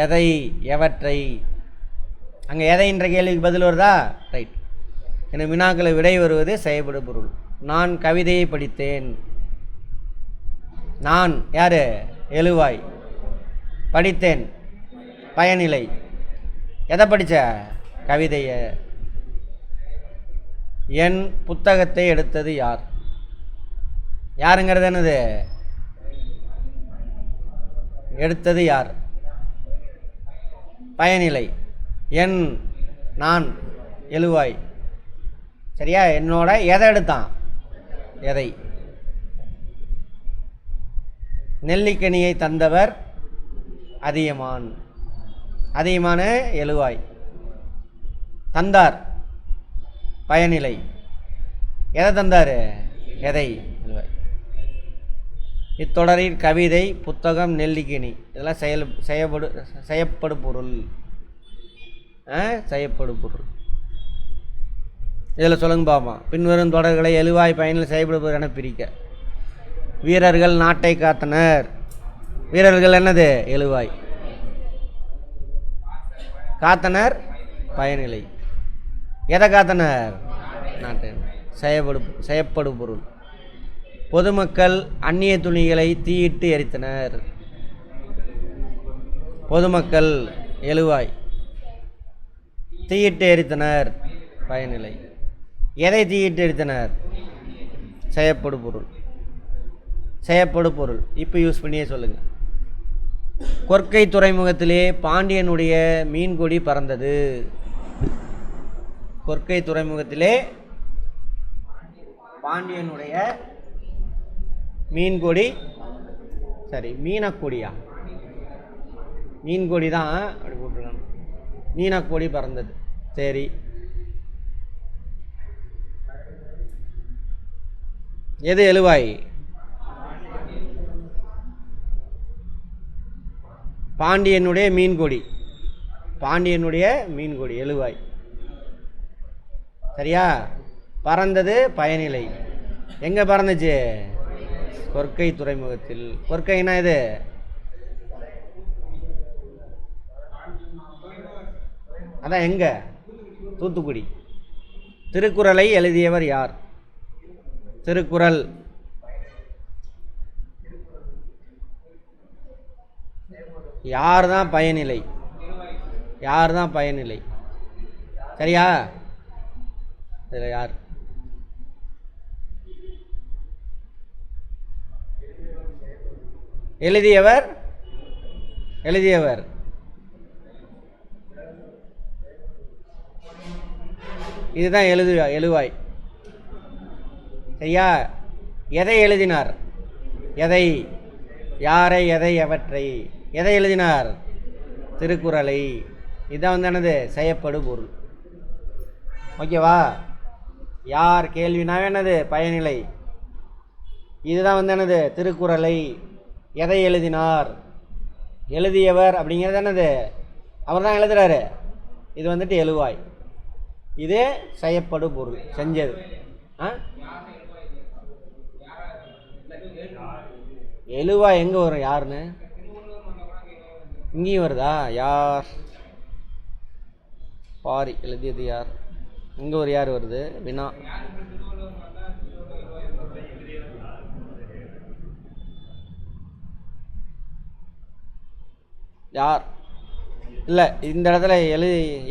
எதை, எவற்றை. அங்கே எதைன்ற கேள்விக்கு பதில் வருதா? ரைட். எனக்கு வினாக்களை விடை வருவது செய்யப்படு பொருள். நான் கவிதையை படித்தேன். நான் யார்? எழுவாய். படித்தேன். பயனிலை. எதை படித்த? கவிதையை. என் புத்தகத்தை எடுத்தது யார்? யாருங்கிறது என்னது? எடுத்தது யார்? பயனிலை. என், நான், எழுவாய். சரியா? என்னோட எதை எடுத்தான்? எதை. நெல்லிக்கனியை தந்தவர் அதியமான். அதியமான எழுவாய். தந்தார். பயனிலை. எதை தந்தார்? எதை. எழுவாய். இத்தொடரில் கவிதை, புத்தகம், நெல்லிக்கனி இதெல்லாம் செய்யப்படு பொருள். செய்யப்படு பொருள். இதில் சொல்லுங்க பாப்போம். பின்வரும் தொடர்களை எழுவாய், பயனில், செய்யப்படு பொருள் என பிரிக்க. வீரர்கள் நாட்டை காத்தனர். வீரர்கள் என்னது? எழுவாய். காத்தனர் பயனிலை. எதை காத்தனர்? நாட்டை. செய்யப்படு பொருள். பொதுமக்கள் அந்நிய துணிகளை தீயிட்டு எரித்தனர். பொதுமக்கள் எழுவாய். தீயிட்டு எரித்தனர் பயனிலை. எதை தீயிட்டு எரித்தனர்? செய்யப்படு பொருள். செய்யப்படு பொருள். இப்போ யூஸ் பண்ணியே சொல்லுங்கள். கொற்கை துறைமுகத்திலே பாண்டியனுடைய மீன்கொடி பறந்தது. கொற்கை துறைமுகத்திலே பாண்டியனுடைய மீன்கொடி, சரி மீனக்கொடியா? மீன்கொடி தான் அப்படி போட்டிருக்காங்க. மீனக்கொடி பறந்தது. சரி, எது எழுவாய்? பாண்டியனுடைய மீன்கொடி. பாண்டியனுடைய மீன்கொடி எழுவாய். சரியா? பறந்தது பயனிலை. எங்கே பறந்துச்சு? கொற்கை துறைமுகத்தில். கொற்கைனா இது அதான் எங்க? தூத்துக்குடி. திருக்குறளை எழுதியவர் யார்? திருக்குறள் யார் தான் பயனிலை? யார் தான் பயனிலை? சரியா? இதில் யார்? எழுதியவர்? எழுதியவர் இதுதான் எழுவாய். சரியா? எதை எழுதினார்? எதை? யாரை? எதை? எவற்றை? எதை எழுதினார்? திருக்குறளை. இதான் என்னது? செய்யப்படு பொருள். ஓகேவா? யார் கேள்வினா என்னது? பயனிலை. இதுதான் என்னது? திருக்குறளை. எதை எழுதினார்? எழுதியவர் அப்படிங்கிறது என்னது? அவர் தான் எழுதுறாரு. இது எழுவாய். இது செய்யப்படு பொருள். செஞ்சது. எழுவாய் எங்கே வரும்? யாருன்னு இங்கேயும் வருதா? யார்? பாரி எழுதியது யார்? இங்கே ஒரு யார் வருது? வினா. யார்? இல்லை, இந்த இடத்துல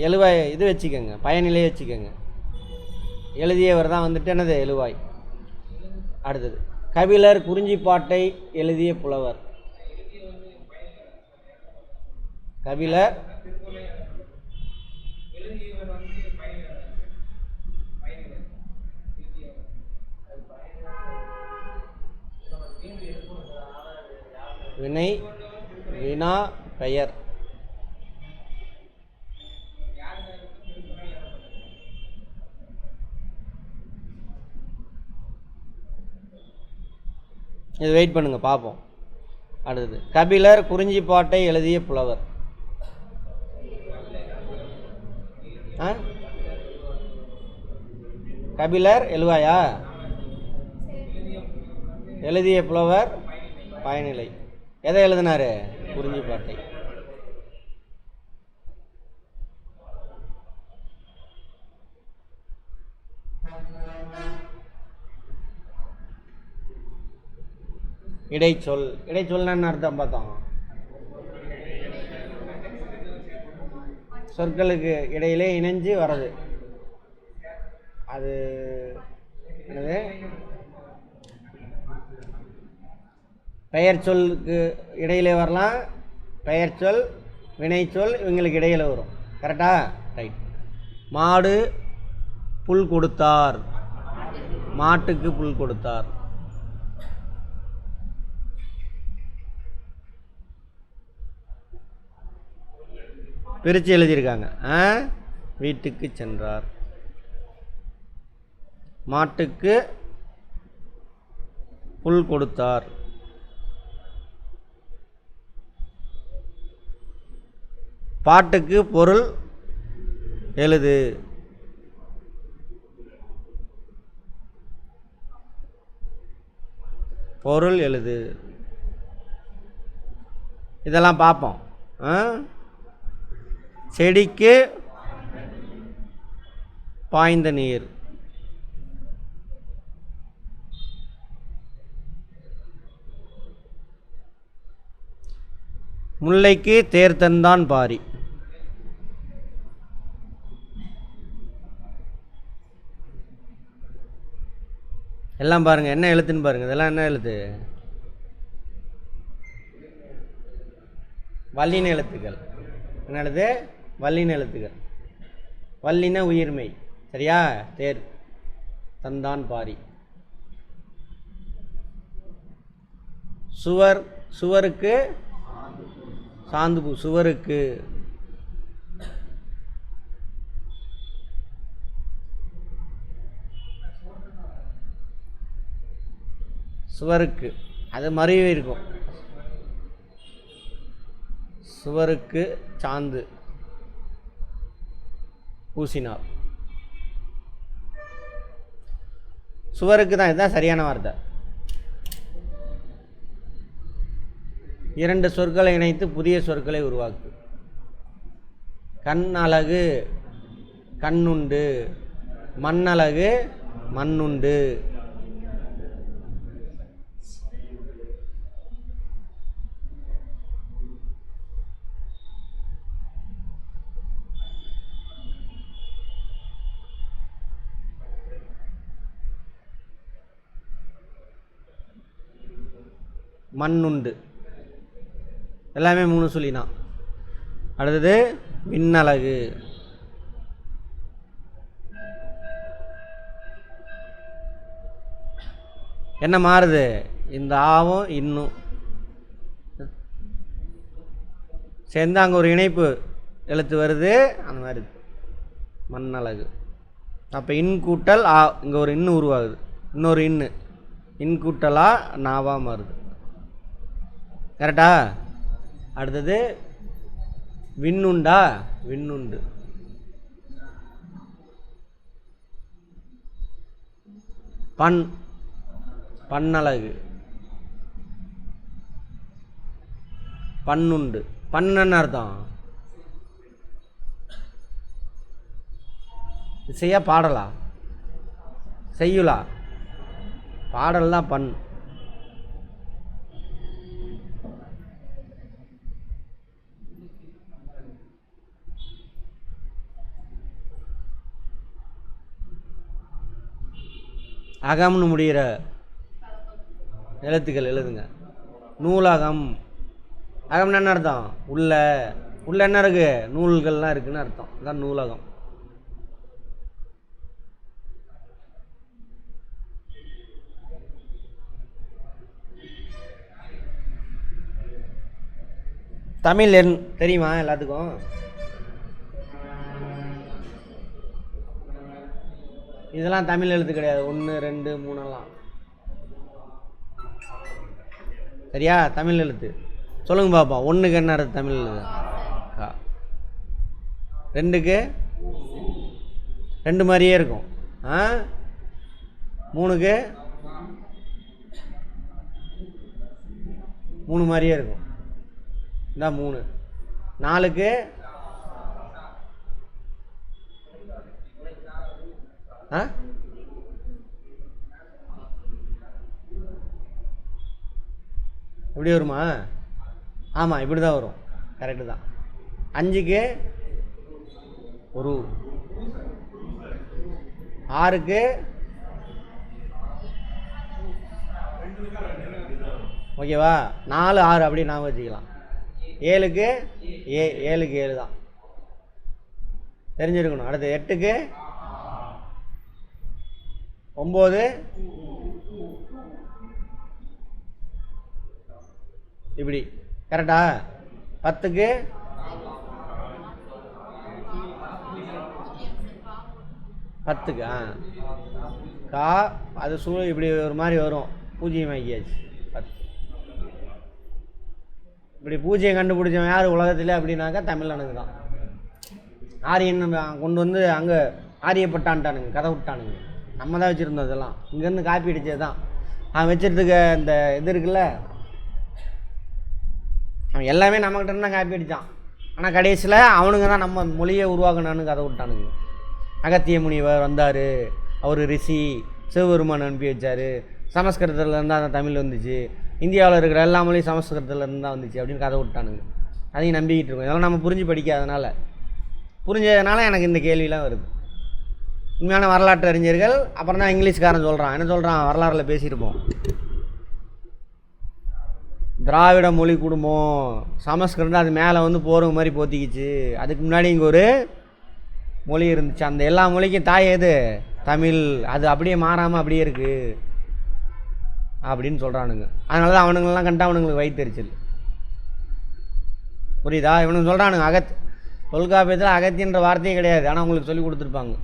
எழுவாய் இது வச்சுக்கோங்க, பயனிலையே வச்சுக்கோங்க. எழுதியவர் தான் என்னது? எழுவாய். அடுத்தது, கபிலர் குறிஞ்சிப்பாட்டை எழுதிய புலவர். கபிலர் வினை, வினா, பெயர். இது வெயிட் பண்ணுங்க, பார்ப்போம். அடுத்தது, கபிலர் குறிஞ்சிப்பாட்டை எழுதிய புலவர். கபிலர் எழுவாயா? எழுதிய புலவர் பயனிலை. எதை எழுதினாரு? குறிஞ்சிப்பாட்டை. இடைச்சொல். இடைச்சொல்னா என்ன அர்த்தம் பார்த்தோம்? சொற்களுக்கு இடையிலே இணைஞ்சு வர்றது. அது என்னது? பெயர் சொல்லுக்கு இடையிலே வரலாம். பெயர் சொல், வினைச்சொல் இவங்களுக்கு இடையில வரும். கரெக்டா? ரைட். மாடு புல் கொடுத்தார். மாட்டுக்கு புல் கொடுத்தார். பிரித்து எழுதியிருக்காங்க. வீட்டுக்கு சென்றார். மாட்டுக்கு புல் கொடுத்தார். பாட்டுக்கு பொருள் எழுது. பொருள் எழுது. இதெல்லாம் பார்ப்போம். செடிக்கு பாய்ந்த நீர். முல்லைக்கு தேர் தந்தான் பாரி. எல்லாம் பாருங்கள் என்ன எழுத்துன்னு பாருங்கள். இதெல்லாம் என்ன எழுத்து? வல்லின எழுத்துக்கள். என்ன எழுத்து? வல்லின எழுத்துக்கள். வல்லின உயிர்மை. சரியா? தேர் தந்தான் பாரி. சுவர், சுவருக்கு சாந்துபு. சுவருக்கு. சுவருக்கு அது மறைவே இருக்கும். சுவருக்கு சாந்து பூசினார். சுவருக்கு தான். இதுதான் சரியான வார்த்தை. இரண்டு சொற்களை இணைத்து புதிய சொற்களை உருவாக்கு. கண் அழகு கண்ணுண்டு, மண்ணழகு மண்ணுண்டு. மண்ணுண்டு எல்லாமே 3 சொல்லினா. அடுத்தது விண்ணழகு. என்ன மாறுது? இந்த ஆவும் இன்னும் சேர்ந்து அங்கே ஒரு இணைப்பு எழுத்து வருது. அந்த மாதிரி மண்ணழகு. அப்போ இன் கூட்டல் ஆ, இங்கே ஒரு இன்னு உருவாகுது. இன்னொரு இன் கூட்டலா நாவா மாறுது. கரெக்டா? அடுத்தது விண்ணுண்டா? விண்ணுண்டு. பன்னழகு. பன்னுண்டு. பண்ணன்னு அர்த்தம் செய்ய. பாடலா? செய்யுலா? பாடல் தான் பண். அகம்னு முடிகிற எழுத்துக்கள் எழுதுங்க. நூலகம். அகம்னு என்ன அர்த்தம்? உள்ள. உள்ள என்ன இருக்கு? நூல்கள்லாம் இருக்குன்னு அர்த்தம். அதான் நூலகம். தமிழ் எண் தெரியுமா எல்லாத்துக்கும்? இதெல்லாம் தமிழ் எழுத்து கிடையாது. 1 2 3 சரியா? தமிழ் எழுத்து சொல்லுங்க பாப்பா. 1க்கு என்ன அர்த்தம் தமிழ் எழுத்து? கா. 2க்கு 2 மாதிரியே இருக்கும். 3க்கு 3 மாதிரியே இருக்கும். இந்த 3. 4க்கு இப்படி வருமா? ஆமாம், இப்படி தான் வரும். கரெக்டு தான். 5க்கு ஒரு. 6க்கு ஓகேவா? 4 6 அப்படி நான் வச்சுக்கலாம். 7க்கு 7 தான் தெரிஞ்சிருக்கணும். அடுத்து 8க்கு 9 இப்படி. கரெக்டா? 10க்கு கா. அது இப்படி ஒரு மாதிரி வரும். பூஜ்ஜியம் ஆக்கியாச்சு. 10 இப்படி பூஜ்ஜியம் கண்டுபிடிச்சவன் யார் உலகத்தில் அப்படின்னாக்கா தமிழனுக்கு தான். ஆரியன் கொண்டு வந்து அங்கே ஆரியப்பட்டான்ட்டானுங்க, கதை விட்டானுங்க. நம்ம தான் வச்சுருந்தோம். இதெல்லாம் இங்கேருந்து காப்பி அடித்தது தான். அவன் வச்சுருந்துக்க இந்த இது இருக்குல்ல, அவன் எல்லாமே நம்மக்கிட்ட தான் காப்பி அடித்தான். ஆனால் கடைசியில் அவனுங்க தான் நம்ம மொழியை உருவாக்கணுன்னு கதை விட்டானுங்க. அகத்திய முனிவர் வந்தார், அவர் ரிஷி, சிவபெருமான் அனுப்பி வச்சார், சமஸ்கிருதத்துலேருந்து அந்த தமிழ் வந்துச்சு, இந்தியாவில் இருக்கிற எல்லா மொழியும் சமஸ்கிருதத்துலேருந்து தான் வந்துச்சு அப்படின்னு கதை விட்டானுங்க. அதையும் நம்பிக்கிட்டு இருக்கோம். இதெல்லாம் நம்ம புரிஞ்சு படிக்காதனால, புரிஞ்சதுனால எனக்கு இந்த கேள்வியெலாம் வருது. உண்மையான வரலாற்று அறிஞர்கள் அப்புறம் தான் இங்கிலீஷ்காரன் சொல்கிறான். என்ன சொல்கிறான்? வரலாறில் பேசியிருப்போம். திராவிட மொழி குடும்பம் சமஸ்கிருதம் அது மேலே வந்து போகிற மாதிரி போத்திக்கிச்சு. அதுக்கு முன்னாடி இங்கே ஒரு மொழி இருந்துச்சு, அந்த எல்லா மொழிக்கும் தாய் எது? தமிழ். அது அப்படியே மாறாமல் அப்படியே இருக்குது அப்படின்னு சொல்கிறானுங்க. அதனால தான் அவனுங்களெலாம் கண்டா அவனுங்களுக்கு வயிற்றுச்சல். புரியுதா? இவனுங்க சொல்கிறானுங்க தொல்காப்பியத்தில் அகத்தியன்ற வார்த்தையே கிடையாது, ஆனால் உங்களுக்கு சொல்லி கொடுத்துருப்பாங்க.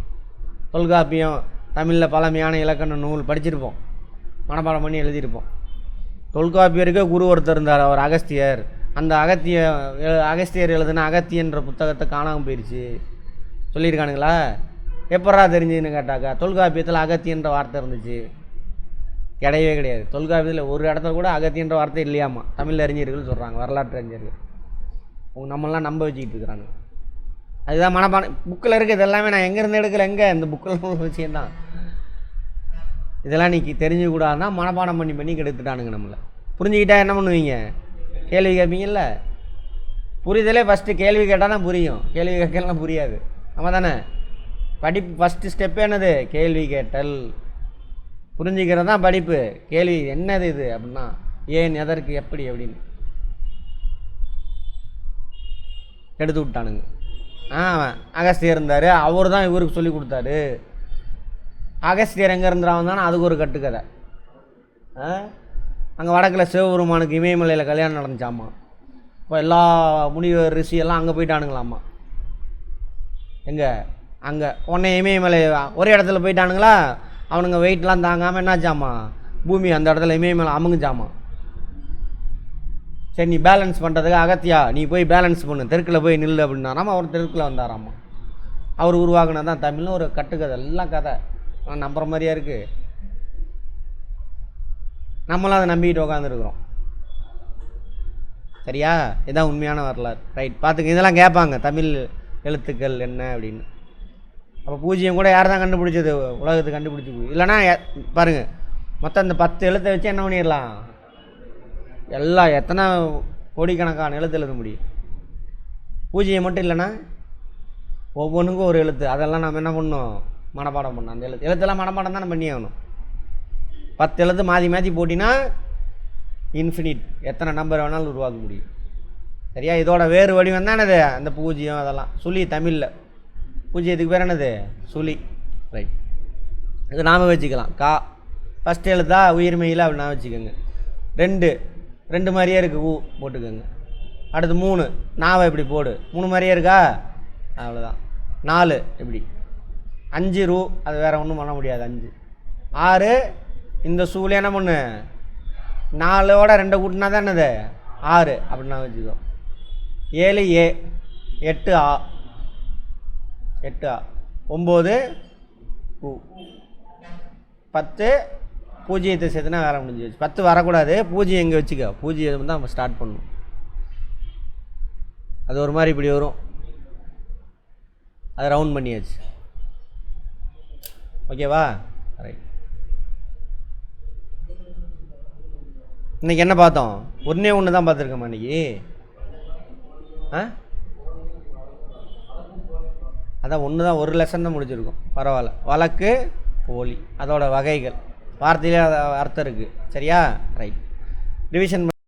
தொல்காப்பியம் தமிழில் பழமையான இலக்கண நூல் படிச்சிருப்போம், மனப்பாடம் பண்ணி எழுதியிருப்போம். தொல்காப்பியருக்கு குரு ஒருத்தர் இருந்தார், அவர் அகஸ்தியர். அந்த அகஸ்தியர் எழுதுன அகத்தியன்ற புத்தகத்தை காணாமல் போயிடுச்சு சொல்லியிருக்கானுங்களா? எப்படா தெரிஞ்சுன்னு கேட்டாக்கா, தொல்காப்பியத்தில் அகத்தியன்ற வார்த்தை இருந்துச்சு. கிடையவே கிடையாது. தொல்காப்பியத்தில் ஒரு இடத்துல கூட அகத்தியன்ற வார்த்தை இல்லையாமா தமிழ் அறிஞர்கள் சொல்கிறாங்க, வரலாற்று அறிஞர்கள். நம்மளாம் நம்ப வச்சுக்கிட்டு இருக்கிறாங்க. அதுதான் மனப்பாடம் புக்கில் இருக்குது. எல்லாமே நான் எங்கேருந்து எடுக்கல, எங்கே இந்த புக்கில் உள்ள விஷயந்தான். இதெல்லாம் நீ தெரிஞ்சுக்கூடாதுன்னா மனப்பாடம் பண்ணி கெடுத்துட்டானுங்க நம்மளை. புரிஞ்சுக்கிட்டா என்ன பண்ணுவீங்க? கேள்வி கேட்பீங்கல்ல. புரிதலே ஃபஸ்ட்டு கேள்வி கேட்டால் தான் புரியும், கேள்வி கேட்கலாம் புரியாது. ஆமாம் தானே? படிப்பு ஃபஸ்ட்டு ஸ்டெப்பு என்னது? கேள்வி கேட்டல். புரிஞ்சுக்கிறது தான் படிப்பு. கேள்வி என்னது இது அப்படின்னா, ஏன், எதற்கு, எப்படி அப்படின்னு எடுத்து விட்டானுங்க. அகஸ்தியர் இருந்தார், அவர் தான் இவருக்கு சொல்லி கொடுத்தாரு. அகஸ்தியர் எங்கே இருந்தாலும் தானே அதுக்கு ஒரு கட்டுக்கதை. அங்கே வடக்கில் சிவபெருமானுக்கு இமயமலையில் கல்யாணம் நடந்துச்சாமா. இப்போ எல்லா முனிவர் ரிஷியெல்லாம் அங்கே போயிட்டானுங்களாம்மா. எங்கே? அங்கே உடனே இமயமலை ஒரே இடத்துல போயிட்டானுங்களா, அவனுங்க வெயிட்லாம் தாங்காமல் என்னாச்சாமா, பூமி அந்த இடத்துல இமயமலை அமுங்குச்சாமா. சரி, நீ பேலன்ஸ் பண்ணுறதுக்கு அகத்தியா நீ போய் பேலன்ஸ் பண்ணு, தெற்கில் போய் நில்லு அப்படின்னாராமா. அவர் தெற்கில் வந்தாராம்மா. அவர் உருவாக்குனது தான் தமிழ்னு ஒரு கட்டுக்கதை. எல்லாம் கதை ஆனால் நம்புகிற மாதிரியா இருக்குது. நம்மளாம் அதை நம்பிக்கிட்டு உட்காந்துருக்குறோம். சரியா? இதுதான் உண்மையான வரலாறு. ரைட், பார்த்துக்க. இதெல்லாம் கேட்பாங்க, தமிழ் எழுத்துக்கள் என்ன அப்படின்னு. அப்போ பூஜ்ஜியம் கூட யார் தான் கண்டுபிடிச்சது? உலகத்தை கண்டுபிடிச்சி. இல்லைனா பாருங்கள், மொத்தம் இந்த 10 எழுத்தை வச்சு என்ன பண்ணிடலாம்? எல்லாம் எத்தனை கோடிக்கணக்கான எழுத்து எழுத முடியும். பூஜ்ஜியம் மட்டும் இல்லைன்னா ஒவ்வொன்றுக்கும் ஒரு எழுத்து. அதெல்லாம் நம்ம என்ன பண்ணணும்? மனப்பாடம் பண்ணணும். அந்த எழுத்தெல்லாம் மனப்பாடம் தானே பண்ணி ஆகணும். 10 எழுத்து மாற்றி போட்டினா இன்ஃபினிட், எத்தனை நம்பர் வேணாலும் உருவாக்க முடியும். சரியா? இதோட வேறு வடிவம் தான் என்னது? அந்த பூஜ்ஜியம். அதெல்லாம் சுழி. தமிழில் பூஜ்ஜியத்துக்கு பேர் என்னது? சுழி. ரைட், இது நாம் வச்சுக்கலாம். கா ஃபஸ்ட் எழுத்தா உயிர்மெயில் அப்படி நான் வச்சுக்கோங்க. 2 மாதிரியே இருக்குது, ஊ போட்டுக்கோங்க. அடுத்து 3 நாவை இப்படி போடு, 3 மாதிரியே இருக்கா? அவ்வளோதான். 4 இப்படி. 5 ரூ, அது வேறு ஒன்றும் பண்ண முடியாது. 5 6 இந்த சூழல் என்ன பண்ணு, 4ஓட 2 கூட்டினா தான் என்னது? 6 அப்படின்னா வச்சுக்கோ. 7 ஏ, 8 ஆ, 9 பூ, 10 பூஜ்ஜியத்தை சேர்த்துனா வேலை முடிஞ்சு வச்சு. 10 வரக்கூடாது, பூஜ்ஜியம் எங்கே வச்சுக்க, பூஜ்ஜியம் தான் நம்ம ஸ்டார்ட் பண்ணணும். அது ஒரு மாதிரி இப்படி வரும், அதை ரவுண்ட் பண்ணியாச்சு. ஓகேவா? ரைட். இன்றைக்கி என்ன பார்த்தோம்? ஒன்றே ஒன்று தான் பார்த்துருக்கோம்மா இன்றைக்கி. அதான் ஒன்று தான், ஒரு லெசன் தான் முடிச்சிருக்கோம். பரவாயில்ல. வழக்கு, போலி, அதோட வகைகள், வார்த்தையிலே அர்த்தம் இருக்குது. சரியா? ரைட். ரிவிஷன்